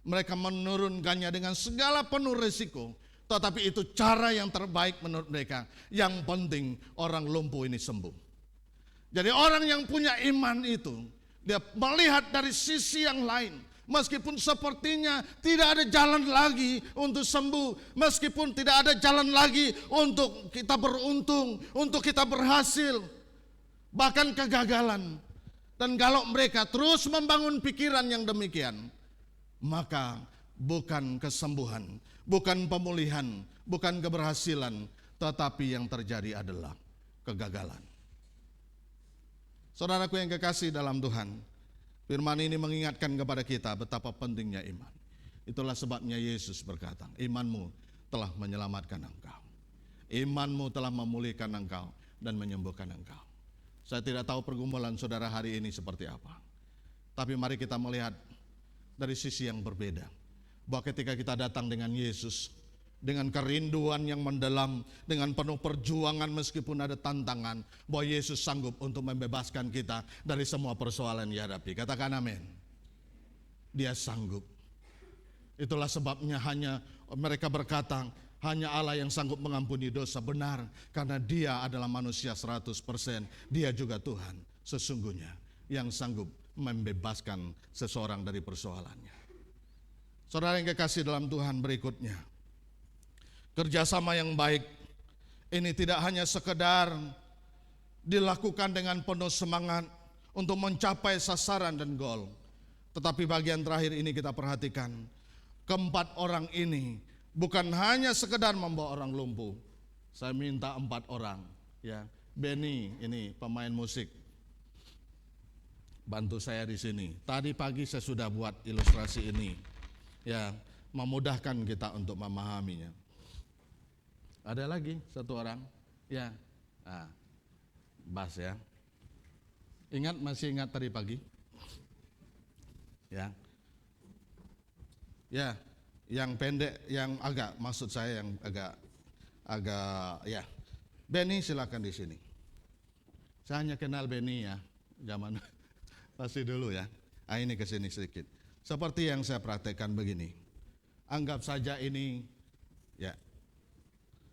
Mereka menurunkannya dengan segala penuh risiko. Tetapi itu cara yang terbaik menurut mereka. Yang penting orang lumpuh ini sembuh. Jadi orang yang punya iman itu, dia melihat dari sisi yang lain. Meskipun sepertinya tidak ada jalan lagi untuk sembuh. Meskipun tidak ada jalan lagi untuk kita beruntung, untuk kita berhasil. Bahkan kegagalan. Dan kalau mereka terus membangun pikiran yang demikian, maka bukan kesembuhan, bukan pemulihan, bukan keberhasilan, tetapi yang terjadi adalah kegagalan. Saudaraku yang kekasih dalam Tuhan, firman ini mengingatkan kepada kita betapa pentingnya iman. Itulah sebabnya Yesus berkata, imanmu telah menyelamatkan engkau. Imanmu telah memulihkan engkau dan menyembuhkan engkau. Saya tidak tahu pergumulan saudara hari ini seperti apa. Tapi mari kita melihat dari sisi yang berbeda. Bahwa ketika kita datang dengan Yesus, dengan kerinduan yang mendalam, dengan penuh perjuangan meskipun ada tantangan, bahwa Yesus sanggup untuk membebaskan kita dari semua persoalan yang dihadapi. Katakan amin. Dia sanggup. Itulah sebabnya hanya mereka berkata, hanya Allah yang sanggup mengampuni dosa. Benar, karena dia adalah manusia 100%. Dia juga Tuhan sesungguhnya yang sanggup membebaskan seseorang dari persoalannya. Saudara yang kekasih dalam Tuhan, berikutnya, kerjasama yang baik ini tidak hanya sekedar dilakukan dengan penuh semangat untuk mencapai sasaran dan gol. Tetapi bagian terakhir ini kita perhatikan, keempat orang ini bukan hanya sekedar membawa orang lumpuh. Saya minta 4 orang, ya. Benny ini pemain musik, bantu saya di sini. Tadi pagi saya sudah buat ilustrasi ini, ya, memudahkan kita untuk memahaminya. Ada lagi 1 orang, ya, bass ya. Masih ingat tadi pagi, ya, ya, yang pendek, yang agak, maksud saya yang agak, ya. Benny silakan di sini. Saya hanya kenal Benny ya, zaman pasti dulu ya. Ini ke sini sedikit. Seperti yang saya praktekkan begini. Anggap saja ini, ya.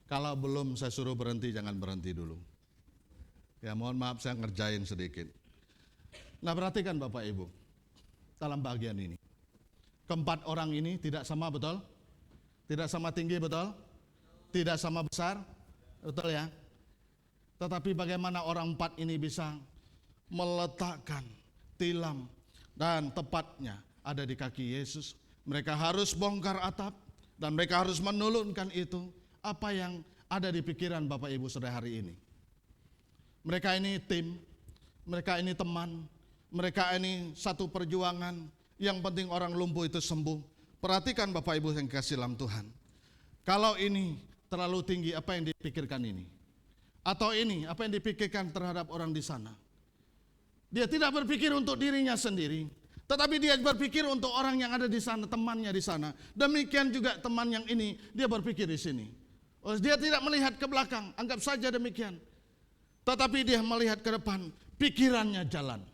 Kalau belum saya suruh berhenti, jangan berhenti dulu. Ya, mohon maaf saya ngerjain sedikit. Nah, perhatikan Bapak Ibu, dalam bagian ini. Keempat orang ini tidak sama, betul? Tidak sama tinggi, betul? Tidak sama besar, betul ya? Tetapi bagaimana orang 4 ini bisa meletakkan tilam dan tepatnya ada di kaki Yesus. Mereka harus bongkar atap dan mereka harus menurunkan itu. Apa yang ada di pikiran Bapak Ibu Saudara hari ini? Mereka ini tim, mereka ini teman, mereka ini satu perjuangan. Yang penting orang lumpuh itu sembuh. Perhatikan Bapak Ibu yang kasih dalam Tuhan. Kalau ini terlalu tinggi, apa yang dipikirkan ini? Atau ini, apa yang dipikirkan terhadap orang di sana? Dia tidak berpikir untuk dirinya sendiri, tetapi dia berpikir untuk orang yang ada di sana, temannya di sana. Demikian juga teman yang ini, dia berpikir di sini. Dia tidak melihat ke belakang, anggap saja demikian. Tetapi dia melihat ke depan, pikirannya jalan.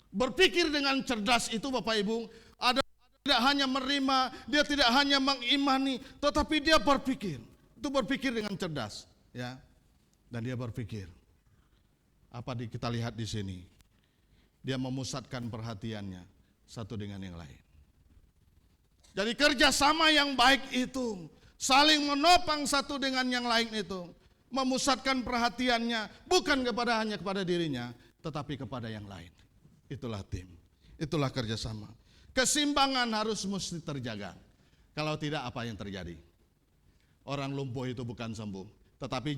Berpikir dengan cerdas itu Bapak Ibu, ada tidak hanya menerima, dia tidak hanya mengimani, tetapi dia berpikir. Itu berpikir dengan cerdas, ya. Dan dia berpikir. Apa kita lihat di sini? Dia memusatkan perhatiannya satu dengan yang lain. Jadi kerjasama yang baik itu, saling menopang satu dengan yang lain itu, memusatkan perhatiannya bukan hanya kepada dirinya, tetapi kepada yang lain. Itulah tim, itulah kerjasama. Keseimbangan mesti terjaga. Kalau tidak, apa yang terjadi? Orang lumpuh itu bukan sembuh, tetapi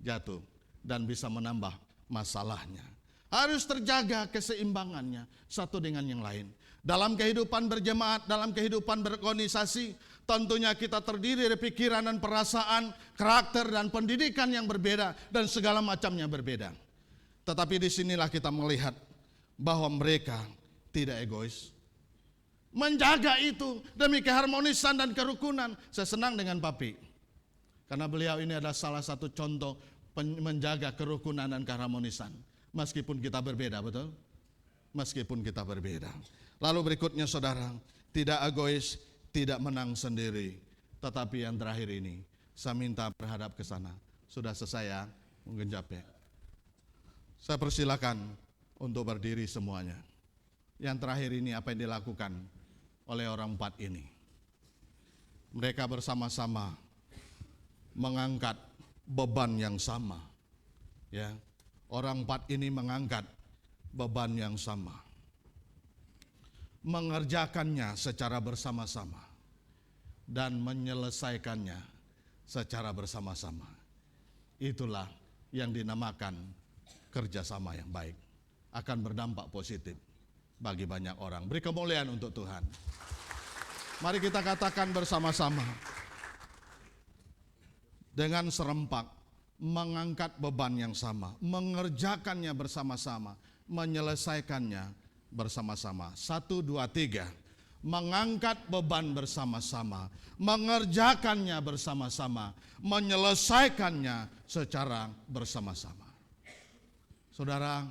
jatuh dan bisa menambah masalahnya. Harus terjaga keseimbangannya satu dengan yang lain. Dalam kehidupan berjemaat, dalam kehidupan berorganisasi, tentunya kita terdiri dari pikiran dan perasaan, karakter dan pendidikan yang berbeda dan segala macamnya berbeda. Tetapi disinilah kita melihat bahwa mereka tidak egois. Menjaga itu demi keharmonisan dan kerukunan. Saya senang dengan Papi, karena beliau ini adalah salah satu contoh menjaga kerukunan dan keharmonisan. Meskipun kita berbeda, betul? Meskipun kita berbeda. Lalu berikutnya saudara, tidak egois, tidak menang sendiri. Tetapi yang terakhir ini, saya minta berhadap ke sana. Sudah selesai ya, mungkin capek. Saya persilakan untuk berdiri semuanya. Yang terakhir ini apa yang dilakukan oleh orang 4 ini? Mereka bersama-sama mengangkat beban yang sama. Ya, orang 4 ini mengangkat beban yang sama, mengerjakannya secara bersama-sama dan menyelesaikannya secara bersama-sama. Itulah yang dinamakan kerjasama yang baik akan berdampak positif bagi banyak orang. Beri kemuliaan untuk Tuhan. Mari kita katakan bersama-sama dengan serempak, mengangkat beban yang sama, mengerjakannya bersama-sama, menyelesaikannya bersama-sama. 1, 2, 3. Mengangkat beban bersama-sama, mengerjakannya bersama-sama, menyelesaikannya secara bersama-sama. Saudara,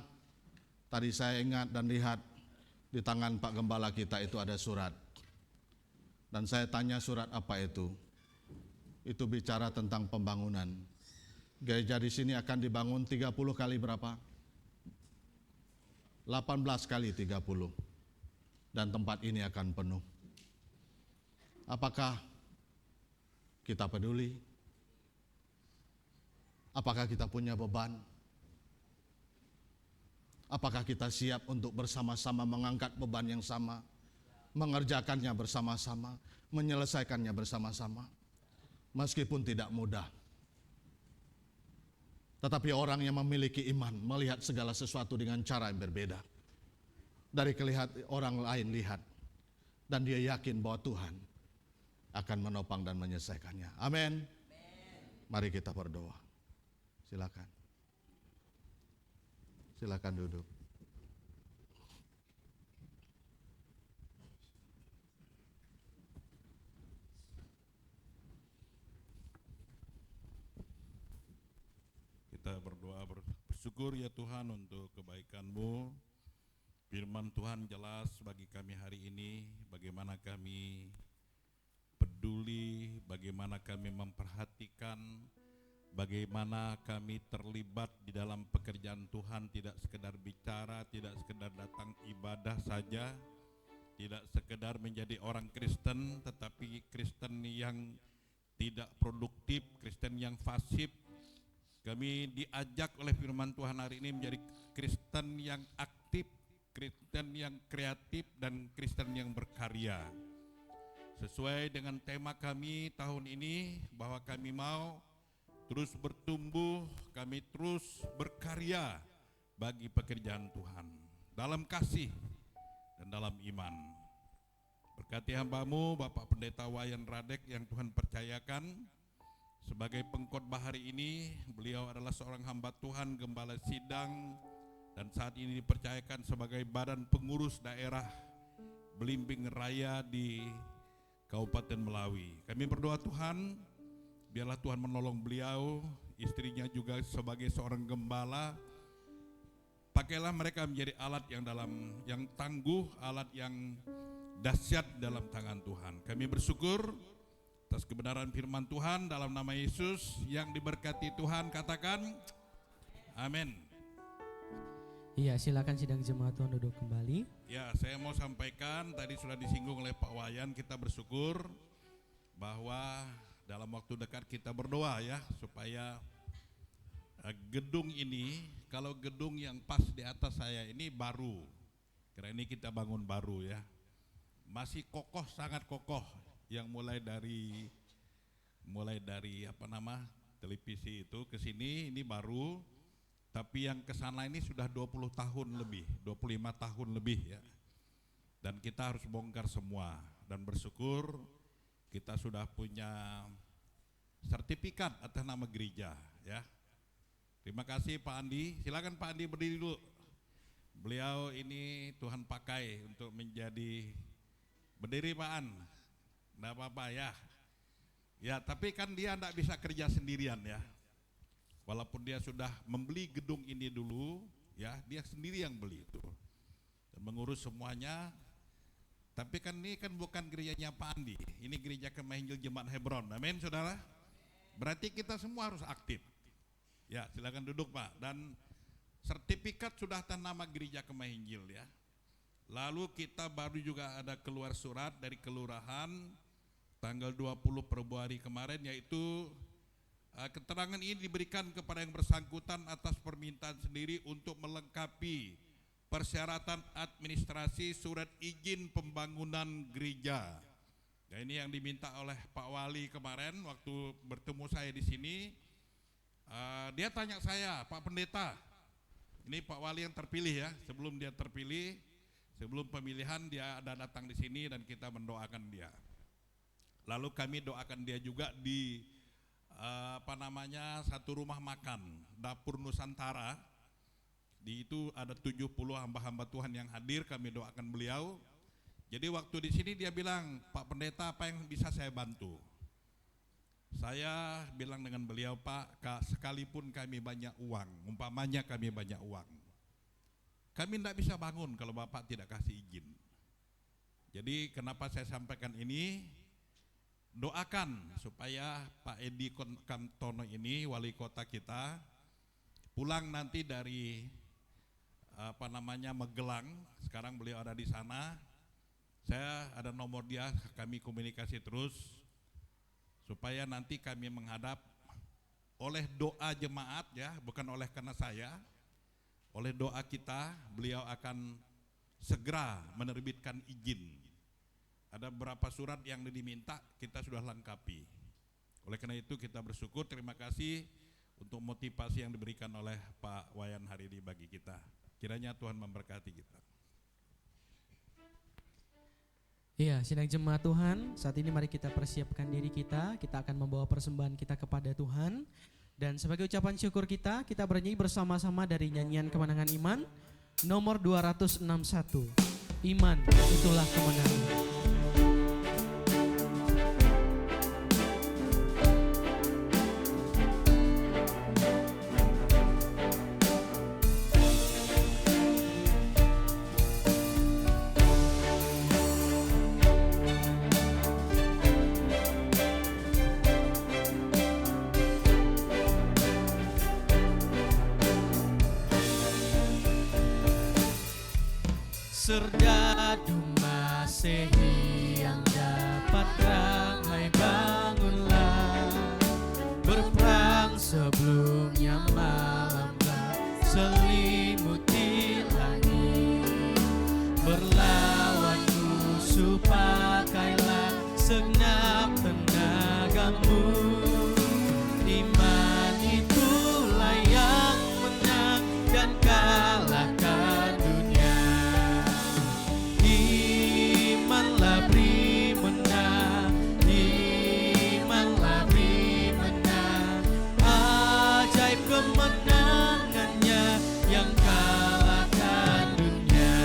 tadi saya ingat dan lihat di tangan Pak Gembala kita itu ada surat. Dan saya tanya surat apa itu? Itu bicara tentang pembangunan. Gereja di sini akan dibangun 30 kali berapa? 18 kali 30. Dan tempat ini akan penuh. Apakah kita peduli? Apakah kita punya beban? Apakah kita siap untuk bersama-sama mengangkat beban yang sama, mengerjakannya bersama-sama, menyelesaikannya bersama-sama? Meskipun tidak mudah. Tetapi orang yang memiliki iman melihat segala sesuatu dengan cara yang berbeda dari orang lain lihat, dan dia yakin bahwa Tuhan akan menopang dan menyelesaikannya. Amin. Mari kita berdoa. Silakan. Silakan duduk. Kita berdoa bersyukur ya Tuhan untuk kebaikan-Mu. Firman Tuhan jelas bagi kami hari ini, bagaimana kami peduli, bagaimana kami memperhatikan, bagaimana kami terlibat di dalam pekerjaan Tuhan, tidak sekedar bicara, tidak sekedar datang ibadah saja, tidak sekedar menjadi orang Kristen, tetapi Kristen yang tidak produktif, Kristen yang fasib. Kami diajak oleh firman Tuhan hari ini menjadi Kristen yang aktif, Kristen yang kreatif, dan Kristen yang berkarya. Sesuai dengan tema kami tahun ini, bahwa kami mau terus bertumbuh, kami terus berkarya bagi pekerjaan Tuhan dalam kasih dan dalam iman. Berkati hamba-Mu Bapak Pendeta Wayan Radek yang Tuhan percayakan sebagai pengkhotbah hari ini. Beliau adalah seorang hamba Tuhan, gembala sidang, dan saat ini dipercayakan sebagai badan pengurus daerah Belimbing Raya di Kabupaten Melawi. Kami berdoa Tuhan, biarlah Tuhan menolong beliau, istrinya juga sebagai seorang gembala. Pakailah mereka menjadi alat yang tangguh, alat yang dahsyat dalam tangan Tuhan. Kami bersyukur atas kebenaran firman Tuhan dalam nama Yesus. Yang diberkati Tuhan katakan amin. Iya, silakan sidang jemaat Tuhan duduk kembali. Ya, saya mau sampaikan, tadi sudah disinggung oleh Pak Wayan, kita bersyukur bahwa dalam waktu dekat kita berdoa ya, supaya gedung ini, kalau gedung yang pas di atas saya ini baru, karena ini kita bangun baru ya, masih kokoh, sangat kokoh, yang mulai dari televisi itu ke sini, ini baru. Tapi yang ke sana ini sudah 20 tahun lebih, 25 tahun lebih ya. Dan kita harus bongkar semua, dan bersyukur kita sudah punya sertifikat atas nama gereja ya. Terima kasih Pak Andi. Silakan Pak Andi berdiri dulu. Beliau ini Tuhan pakai untuk menjadi, berdiri Pak An. Enggak apa-apa ya. Ya, tapi kan dia enggak bisa kerja sendirian ya. Walaupun dia sudah membeli gedung ini dulu, ya dia sendiri yang beli itu dan mengurus semuanya. Tapi kan ini kan bukan gerejanya Pak Andi, ini gereja Kemah Injil Jemaat Hebron. Amin, saudara. Berarti kita semua harus aktif. Ya, silakan duduk Pak. Dan sertifikat sudah atas nama gereja Kemah Injil ya. Lalu kita baru juga ada keluar surat dari kelurahan tanggal 20 Februari kemarin, yaitu keterangan ini diberikan kepada yang bersangkutan atas permintaan sendiri untuk melengkapi persyaratan administrasi surat izin pembangunan gereja. Nah, ini yang diminta oleh Pak Wali kemarin waktu bertemu saya di sini. Dia tanya saya, Pak Pendeta, Ini Pak Wali yang terpilih ya. Sebelum dia terpilih, sebelum pemilihan dia ada datang di sini dan kita mendoakan dia. Lalu kami doakan dia juga di satu rumah makan Dapur Nusantara. Di itu ada 70 hamba-hamba Tuhan yang hadir, kami doakan beliau. Jadi waktu di sini dia bilang, Pak Pendeta, apa yang bisa saya bantu? Saya bilang dengan beliau, Pak, sekalipun kami banyak uang, umpamanya kami banyak uang, kami tidak bisa bangun kalau Bapak tidak kasih izin. Jadi kenapa saya sampaikan ini, doakan supaya Pak Edi Kamtono ini, wali kota kita, pulang nanti dari Magelang, sekarang beliau ada di sana. Saya ada nomor dia, kami komunikasi terus, supaya nanti kami menghadap oleh doa jemaat ya, bukan oleh karena saya, oleh doa kita, beliau akan segera menerbitkan izin. Ada beberapa surat yang diminta, kita sudah lengkapi. Oleh karena itu kita bersyukur, terima kasih untuk motivasi yang diberikan oleh Pak Wayan hari ini bagi kita. Kiranya Tuhan memberkati kita. Iya, sidang jemaat Tuhan, saat ini mari kita persiapkan diri kita akan membawa persembahan kita kepada Tuhan. Dan sebagai ucapan syukur kita bernyanyi bersama-sama dari nyanyian Kemenangan Iman, nomor 261, Iman Itulah Kemenangan. Serdadu Masehi yang dapat damai bangunlah, berperang sebelumnya malamlah selimuti langit, berlawan musuh pakailah segenap tenagamu. Iman itulah yang menang dan kalahkan dunia. Imanlah beri menang, imanlah beri menang, ajaib kemenangannya yang kalahkan dunia.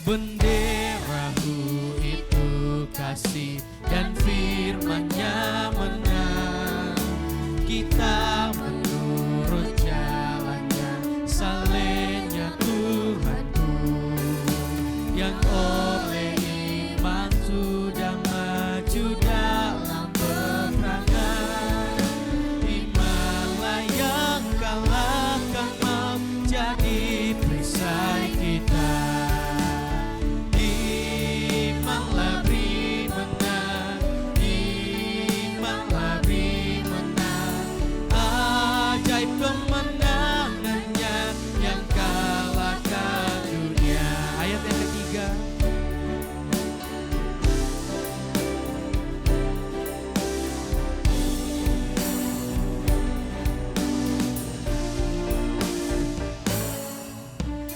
Benderahu itu kasih dan firman-Nya menang, kita menurut jalannya, salehnya Tuhanku, yang oleh iman sudah maju dalam peperangan. Imanlah yang kalahkan maut, jadi perisai kita. Imanlah beri menang, imanlah beri menang, ajaib kemenangannya yang kalahkan dunia. Ayat yang ketiga.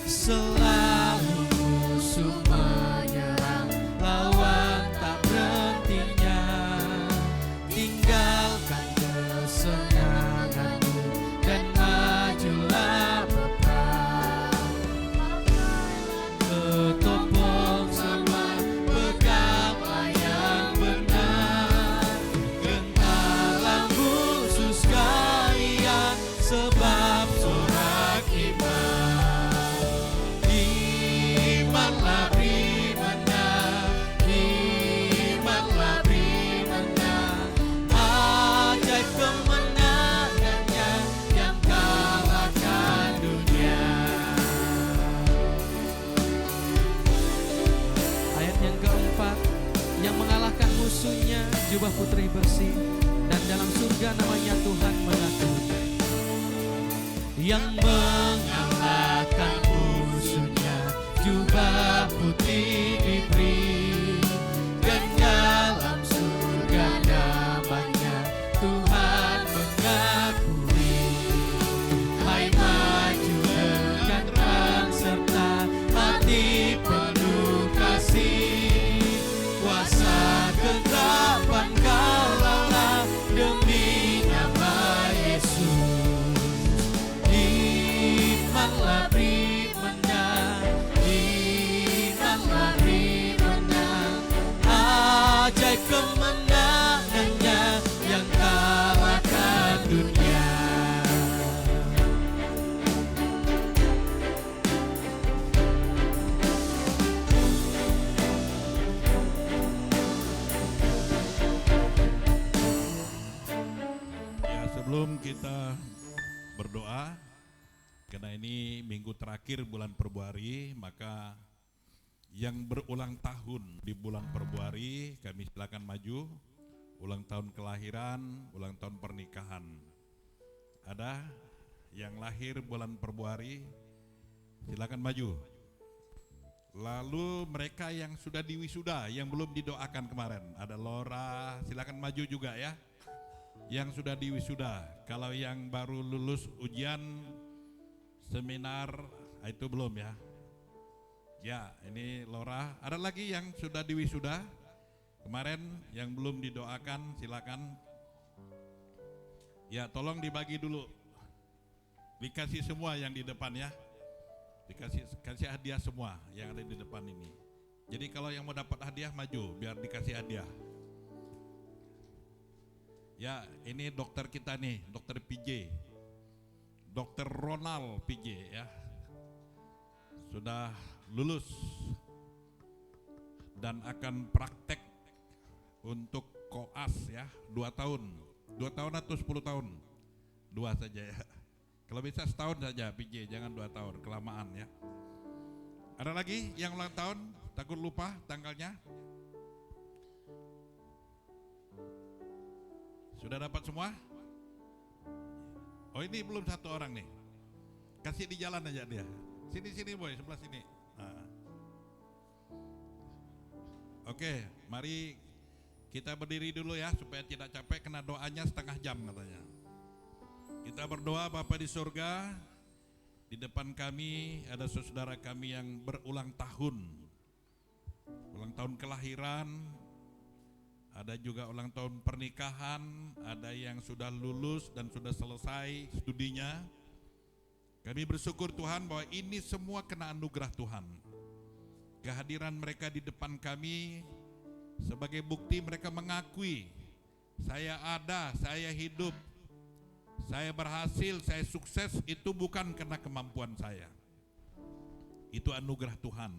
Selalu musuh menyerang, lawan tak berhentinya, tinggalkan kesenanganmu dan majulah berperang. Ketopong semua, peganglah yang benar, gentarlah musuh sekalian, sebab sorak iman. Imanlah beri menang, imanlah beri menang, ajaib kemenangannya yang kalahkan dunia. Ayat yang keempat, yang mengalahkan musuhnya jubah putih bersih, dan dalam surga namanya Tuhan mengatur. Yang mengalahkan musuhnya ini minggu terakhir bulan Februari, maka yang berulang tahun di bulan Februari kami silakan maju. Ulang tahun kelahiran, ulang tahun pernikahan. Ada yang lahir bulan Februari, silakan maju. Lalu mereka yang sudah diwisuda, yang belum didoakan kemarin, ada Laura, silakan maju juga ya. Yang sudah diwisuda, kalau yang baru lulus ujian seminar itu belum ya. Ya, ini Laura. Ada lagi yang sudah diwisuda kemarin yang belum didoakan, silakan. Ya, tolong dibagi dulu. Dikasih semua yang di depan ya. Kasih hadiah semua yang ada di depan ini. Jadi kalau yang mau dapat hadiah maju biar dikasih hadiah. Ya, ini dokter kita nih, dokter PJ. Dokter Ronald PJ ya. Sudah lulus dan akan praktek untuk koas ya, 2 tahun. 2 tahun atau 10 tahun? 2 saja ya. Kalau bisa setahun saja PJ, jangan 2 tahun, kelamaan ya. Ada lagi yang ulang tahun, takut lupa tanggalnya? Sudah dapat semua? Oh ini belum 1 orang nih. Kasih di jalan aja dia. Sini boy, sebelah sini. Nah. Oke, mari kita berdiri dulu ya supaya tidak capek, kena doanya setengah jam katanya. Kita berdoa. Bapa di surga, di depan kami ada saudara kami yang berulang tahun. Ulang tahun kelahiran, ada juga ulang tahun pernikahan, ada yang sudah lulus dan sudah selesai studinya. Kami bersyukur Tuhan bahwa ini semua kena anugerah Tuhan. Kehadiran mereka di depan kami sebagai bukti mereka mengakui, saya ada, saya hidup, saya berhasil, saya sukses, itu bukan karena kemampuan saya. Itu anugerah Tuhan.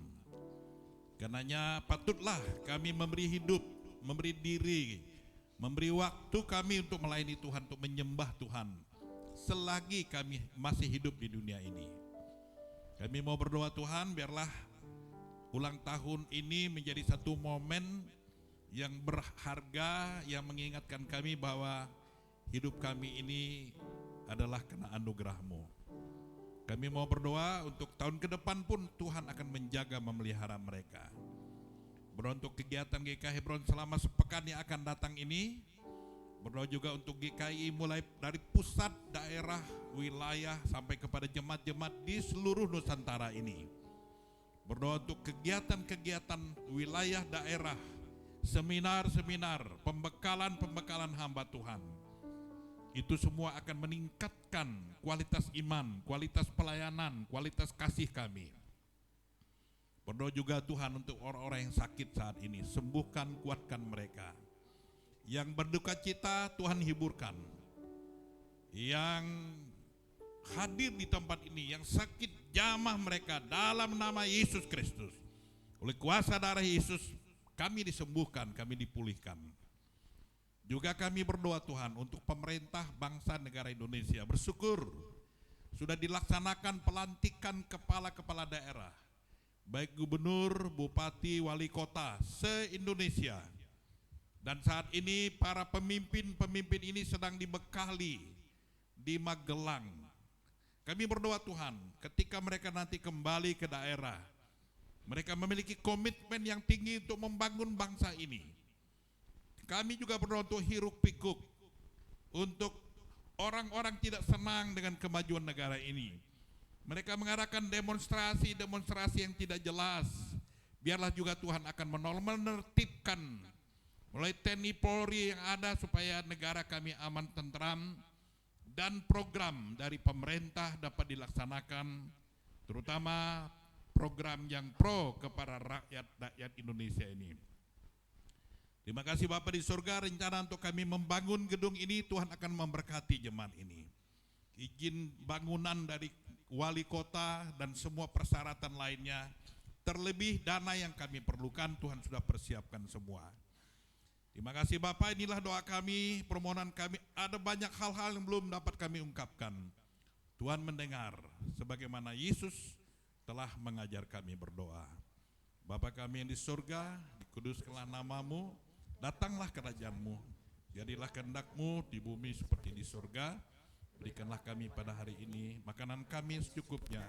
Karenanya patutlah kami memberi hidup, memberi diri, memberi waktu kami untuk melayani Tuhan, untuk menyembah Tuhan selagi kami masih hidup di dunia ini. Kami mau berdoa Tuhan, biarlah ulang tahun ini menjadi satu momen yang berharga, yang mengingatkan kami bahwa hidup kami ini adalah karena anugerah-Mu. Kami mau berdoa untuk tahun ke depan pun Tuhan akan menjaga, memelihara mereka. Berdoa untuk kegiatan GKI Hebron selama sepekan yang akan datang ini. Berdoa juga untuk GKI mulai dari pusat, daerah, wilayah sampai kepada jemaat-jemaat di seluruh Nusantara ini. Berdoa untuk kegiatan-kegiatan wilayah daerah, seminar-seminar, pembekalan hamba Tuhan. Itu semua akan meningkatkan kualitas iman, kualitas pelayanan, kualitas kasih kami. Berdoa juga Tuhan untuk orang-orang yang sakit saat ini, sembuhkan, kuatkan mereka. Yang berduka cita Tuhan hiburkan. Yang hadir di tempat ini, yang sakit jamah mereka dalam nama Yesus Kristus. Oleh kuasa darah Yesus kami disembuhkan, kami dipulihkan. Juga kami berdoa Tuhan untuk pemerintah bangsa negara Indonesia. Bersyukur sudah dilaksanakan pelantikan kepala-kepala daerah, baik gubernur, bupati, wali kota se-Indonesia. Dan saat ini para pemimpin ini sedang dibekali di Magelang. Kami berdoa Tuhan, ketika mereka nanti kembali ke daerah, mereka memiliki komitmen yang tinggi untuk membangun bangsa ini. Kami juga berdoa untuk hiruk pikuk, untuk orang-orang tidak senang dengan kemajuan negara ini. Mereka mengadakan demonstrasi yang tidak jelas. Biarlah juga Tuhan akan menertibkan mulai TNI Polri yang ada supaya negara kami aman tentram, dan program dari pemerintah dapat dilaksanakan, terutama program yang pro kepada rakyat Indonesia ini. Terima kasih Bapak di surga, rencana untuk kami membangun gedung ini Tuhan akan memberkati jemaat ini. Izin bangunan dari wali kota dan semua persyaratan lainnya, terlebih dana yang kami perlukan Tuhan sudah persiapkan semua. Terima kasih Bapak, inilah doa kami, permohonan kami. Ada banyak hal-hal yang belum dapat kami ungkapkan. Tuhan mendengar sebagaimana Yesus telah mengajar kami berdoa. Bapa kami yang di surga, dikuduskanlah namamu, datanglah kerajaan-mu, jadilah kehendak-mu di bumi seperti di surga. Berikanlah kami pada hari ini makanan kami secukupnya,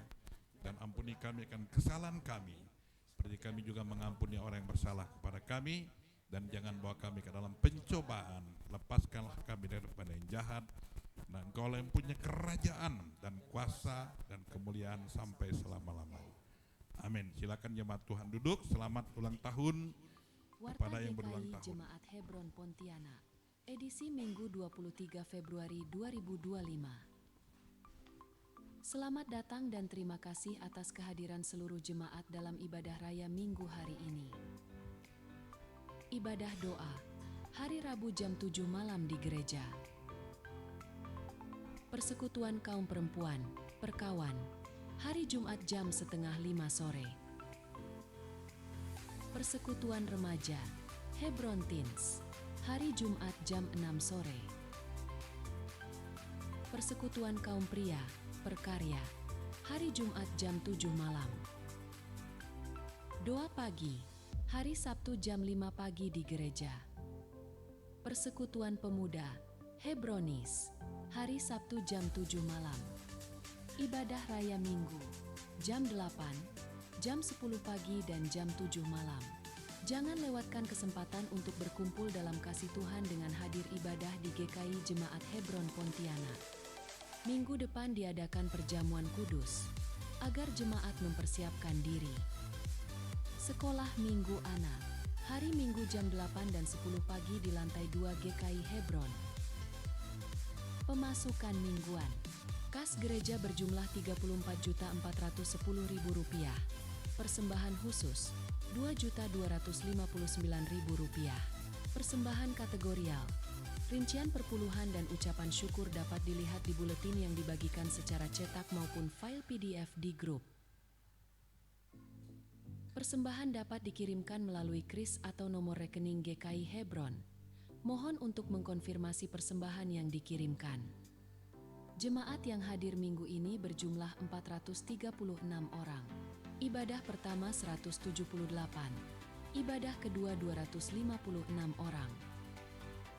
dan ampuni kami akan kesalahan kami, seperti kami juga mengampuni orang yang bersalah kepada kami. Dan jangan bawa kami ke dalam pencobaan, lepaskanlah kami daripada yang jahat. Dan Engkau yang punya kerajaan dan kuasa dan kemuliaan sampai selama-lamanya. Amin. Silakan jemaat Tuhan duduk. Selamat ulang tahun kepada yang berulang tahun. Jemaat Hebron Pontianak, edisi Minggu 23 Februari 2025. Selamat datang dan terima kasih atas kehadiran seluruh jemaat dalam ibadah raya Minggu hari ini. Ibadah doa, hari Rabu jam 7 malam di gereja. Persekutuan kaum perempuan, Perkawan, hari Jumat jam 4:30 sore. Persekutuan remaja, Hebron Teens, hari Jumat jam 6 sore. Persekutuan kaum pria, Perkarya, hari Jumat jam 7 malam. Doa pagi, hari Sabtu jam 5 pagi di gereja. Persekutuan pemuda, Hebronis, hari Sabtu jam 7 malam. Ibadah raya Minggu, jam 8, jam 10 pagi dan jam 7 malam. Jangan lewatkan kesempatan untuk berkumpul dalam kasih Tuhan dengan hadir ibadah di GKI Jemaat Hebron Pontianak. Minggu depan diadakan perjamuan kudus, agar jemaat mempersiapkan diri. Sekolah Minggu Anak, hari Minggu jam 8 dan 10 pagi di lantai 2 GKI Hebron. Pemasukan mingguan, kas gereja berjumlah Rp34.410.000. Persembahan khusus, Rp2.259.000. Persembahan kategorial, rincian perpuluhan dan ucapan syukur dapat dilihat di buletin yang dibagikan secara cetak maupun file PDF di grup. Persembahan dapat dikirimkan melalui kris atau nomor rekening GKI Hebron. Mohon untuk mengkonfirmasi persembahan yang dikirimkan. Jemaat yang hadir minggu ini berjumlah 436 orang. Ibadah pertama 178, ibadah kedua 256 orang.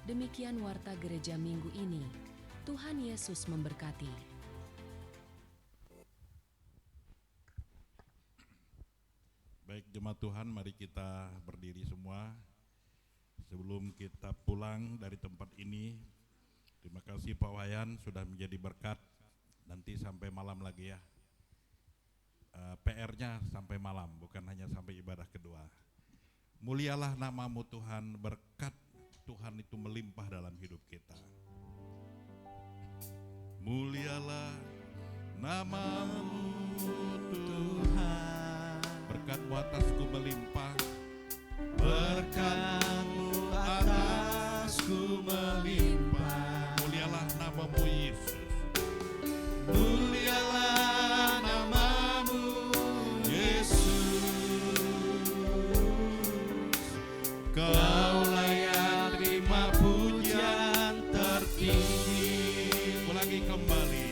Demikian warta gereja minggu ini. Tuhan Yesus memberkati. Baik jemaat Tuhan, mari kita berdiri semua. Sebelum kita pulang dari tempat ini, terima kasih Pak Wayan sudah menjadi berkat. Nanti sampai malam lagi ya. PR-nya sampai malam, bukan hanya sampai ibadah kedua. Mulialah namamu Tuhan, berkat Tuhan itu melimpah dalam hidup kita. Mulialah namamu Tuhan, berkat-Mu atasku melimpah, berkat-Mu atasku melimpah. Mulialah namamu Yesus, mulialah namamu Yesus. Kau layak terima pujian tertinggi. Ulangi kembali.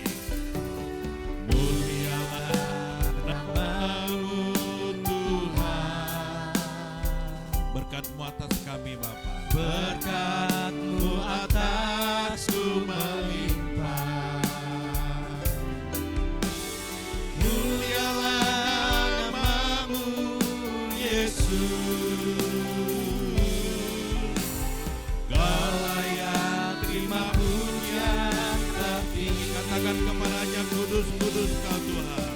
Berkat-Mu atas kami Bapa, berkat-Mu atasku melimpah. Mulialah namamu Yesus. Kau layak terima pujian tertinggi. Katakan kepadanya, kudus, kudus Kau Tuhan.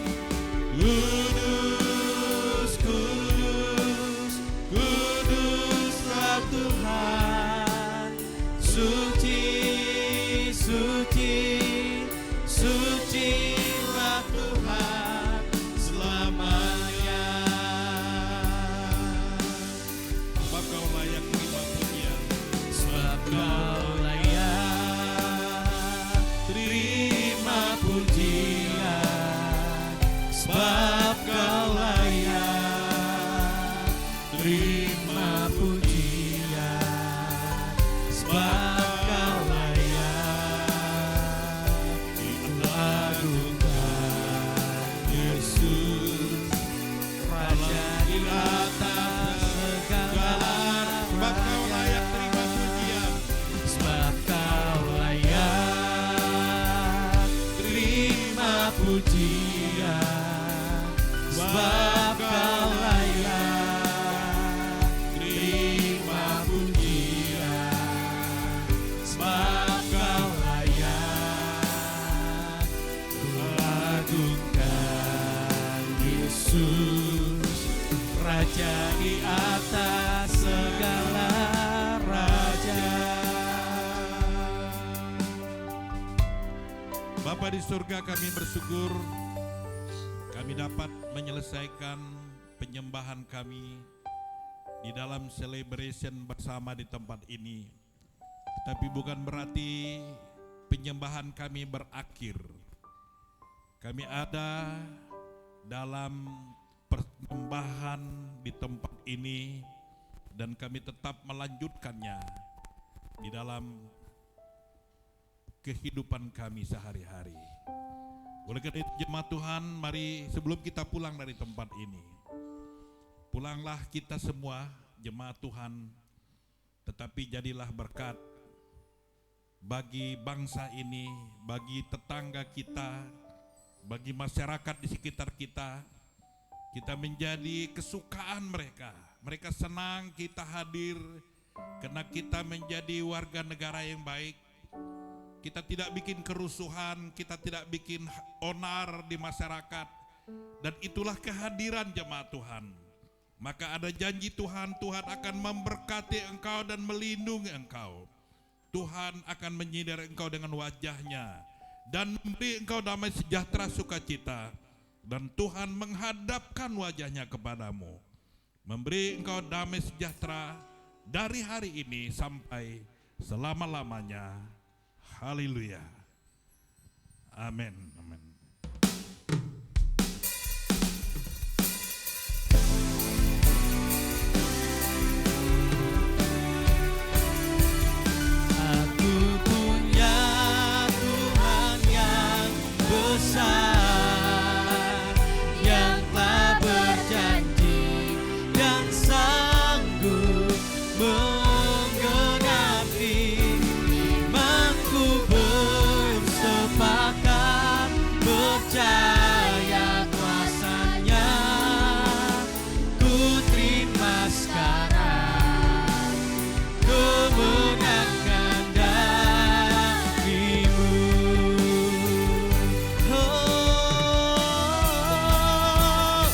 Kudus, kudus, kuduslah Tuhan. Suci, suci, sucilah Tuhan selamanya. atas segala. Sebab Kau layak terima pujian. Sebab Kau layak terima pujian. Sebab Kau layak terima pujian. Sebab Kau layak mengagungkan Yesus, Raja di atas segala raja. Bapa di surga, kami bersyukur kami dapat menyelesaikan penyembahan kami di dalam celebration bersama di tempat ini. Tapi bukan berarti penyembahan kami berakhir. Kami ada dalam persembahan di tempat ini dan kami tetap melanjutkannya di dalam kehidupan kami sehari-hari. Oleh karena itu jemaat Tuhan, mari sebelum kita pulang dari tempat ini, pulanglah kita semua jemaat Tuhan, tetapi jadilah berkat bagi bangsa ini, bagi tetangga kita, bagi masyarakat di sekitar kita. Kita menjadi kesukaan mereka. Mereka senang kita hadir karena kita menjadi warga negara yang baik. Kita tidak bikin kerusuhan, kita tidak bikin onar di masyarakat. Dan itulah kehadiran jemaat Tuhan. Maka ada janji Tuhan, Tuhan akan memberkati engkau dan melindungi engkau. Tuhan akan menyinari engkau dengan wajahnya dan memberi engkau damai sejahtera sukacita. Dan Tuhan menghadapkan wajahnya kepadamu, memberi engkau damai sejahtera dari hari ini sampai selama-lamanya. Haleluya. Amin. Amin. Aku punya Tuhan yang besar, yang telah berjanji dan sanggup menggenapi imanku, bersepakat percaya kuasanya. Ku terima sekarang kemenangan darimu. Oh,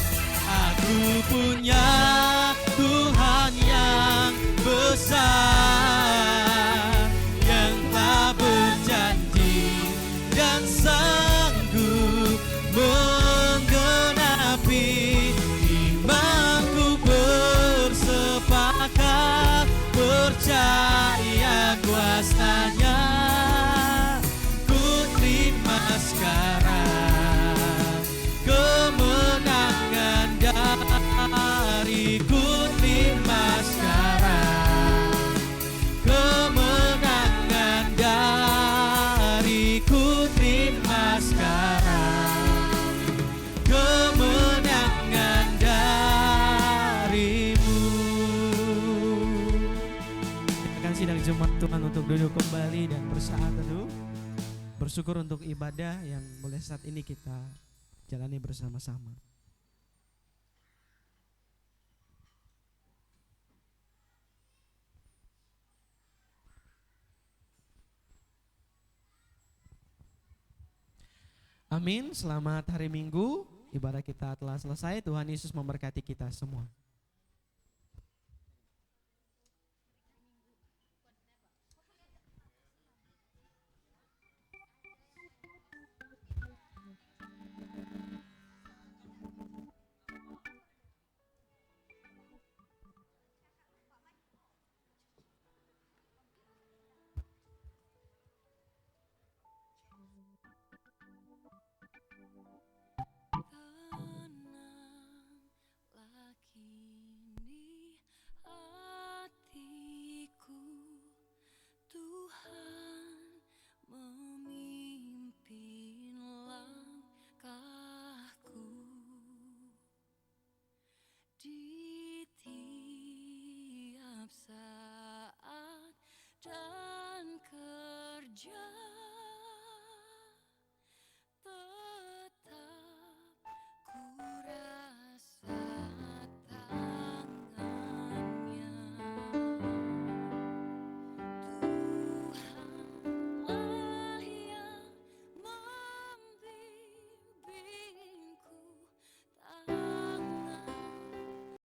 aku punya Tuhan yang besar, yang telah berjanji dan sanggup menggenapi imanku, bersepakat percaya kuasanya. Ku terima sekarang kemenangan dariku. Terima sekarang kemenangan dariku. Terima sekarang kemenangan darimu. Kita akan sidang jemaat Tuhan untuk duduk kembali dan bersaat teduh. Bersyukur untuk ibadah yang boleh saat ini kita jalani bersama-sama. Amin. Selamat hari Minggu. Ibadah kita telah selesai. Tuhan Yesus memberkati kita semua.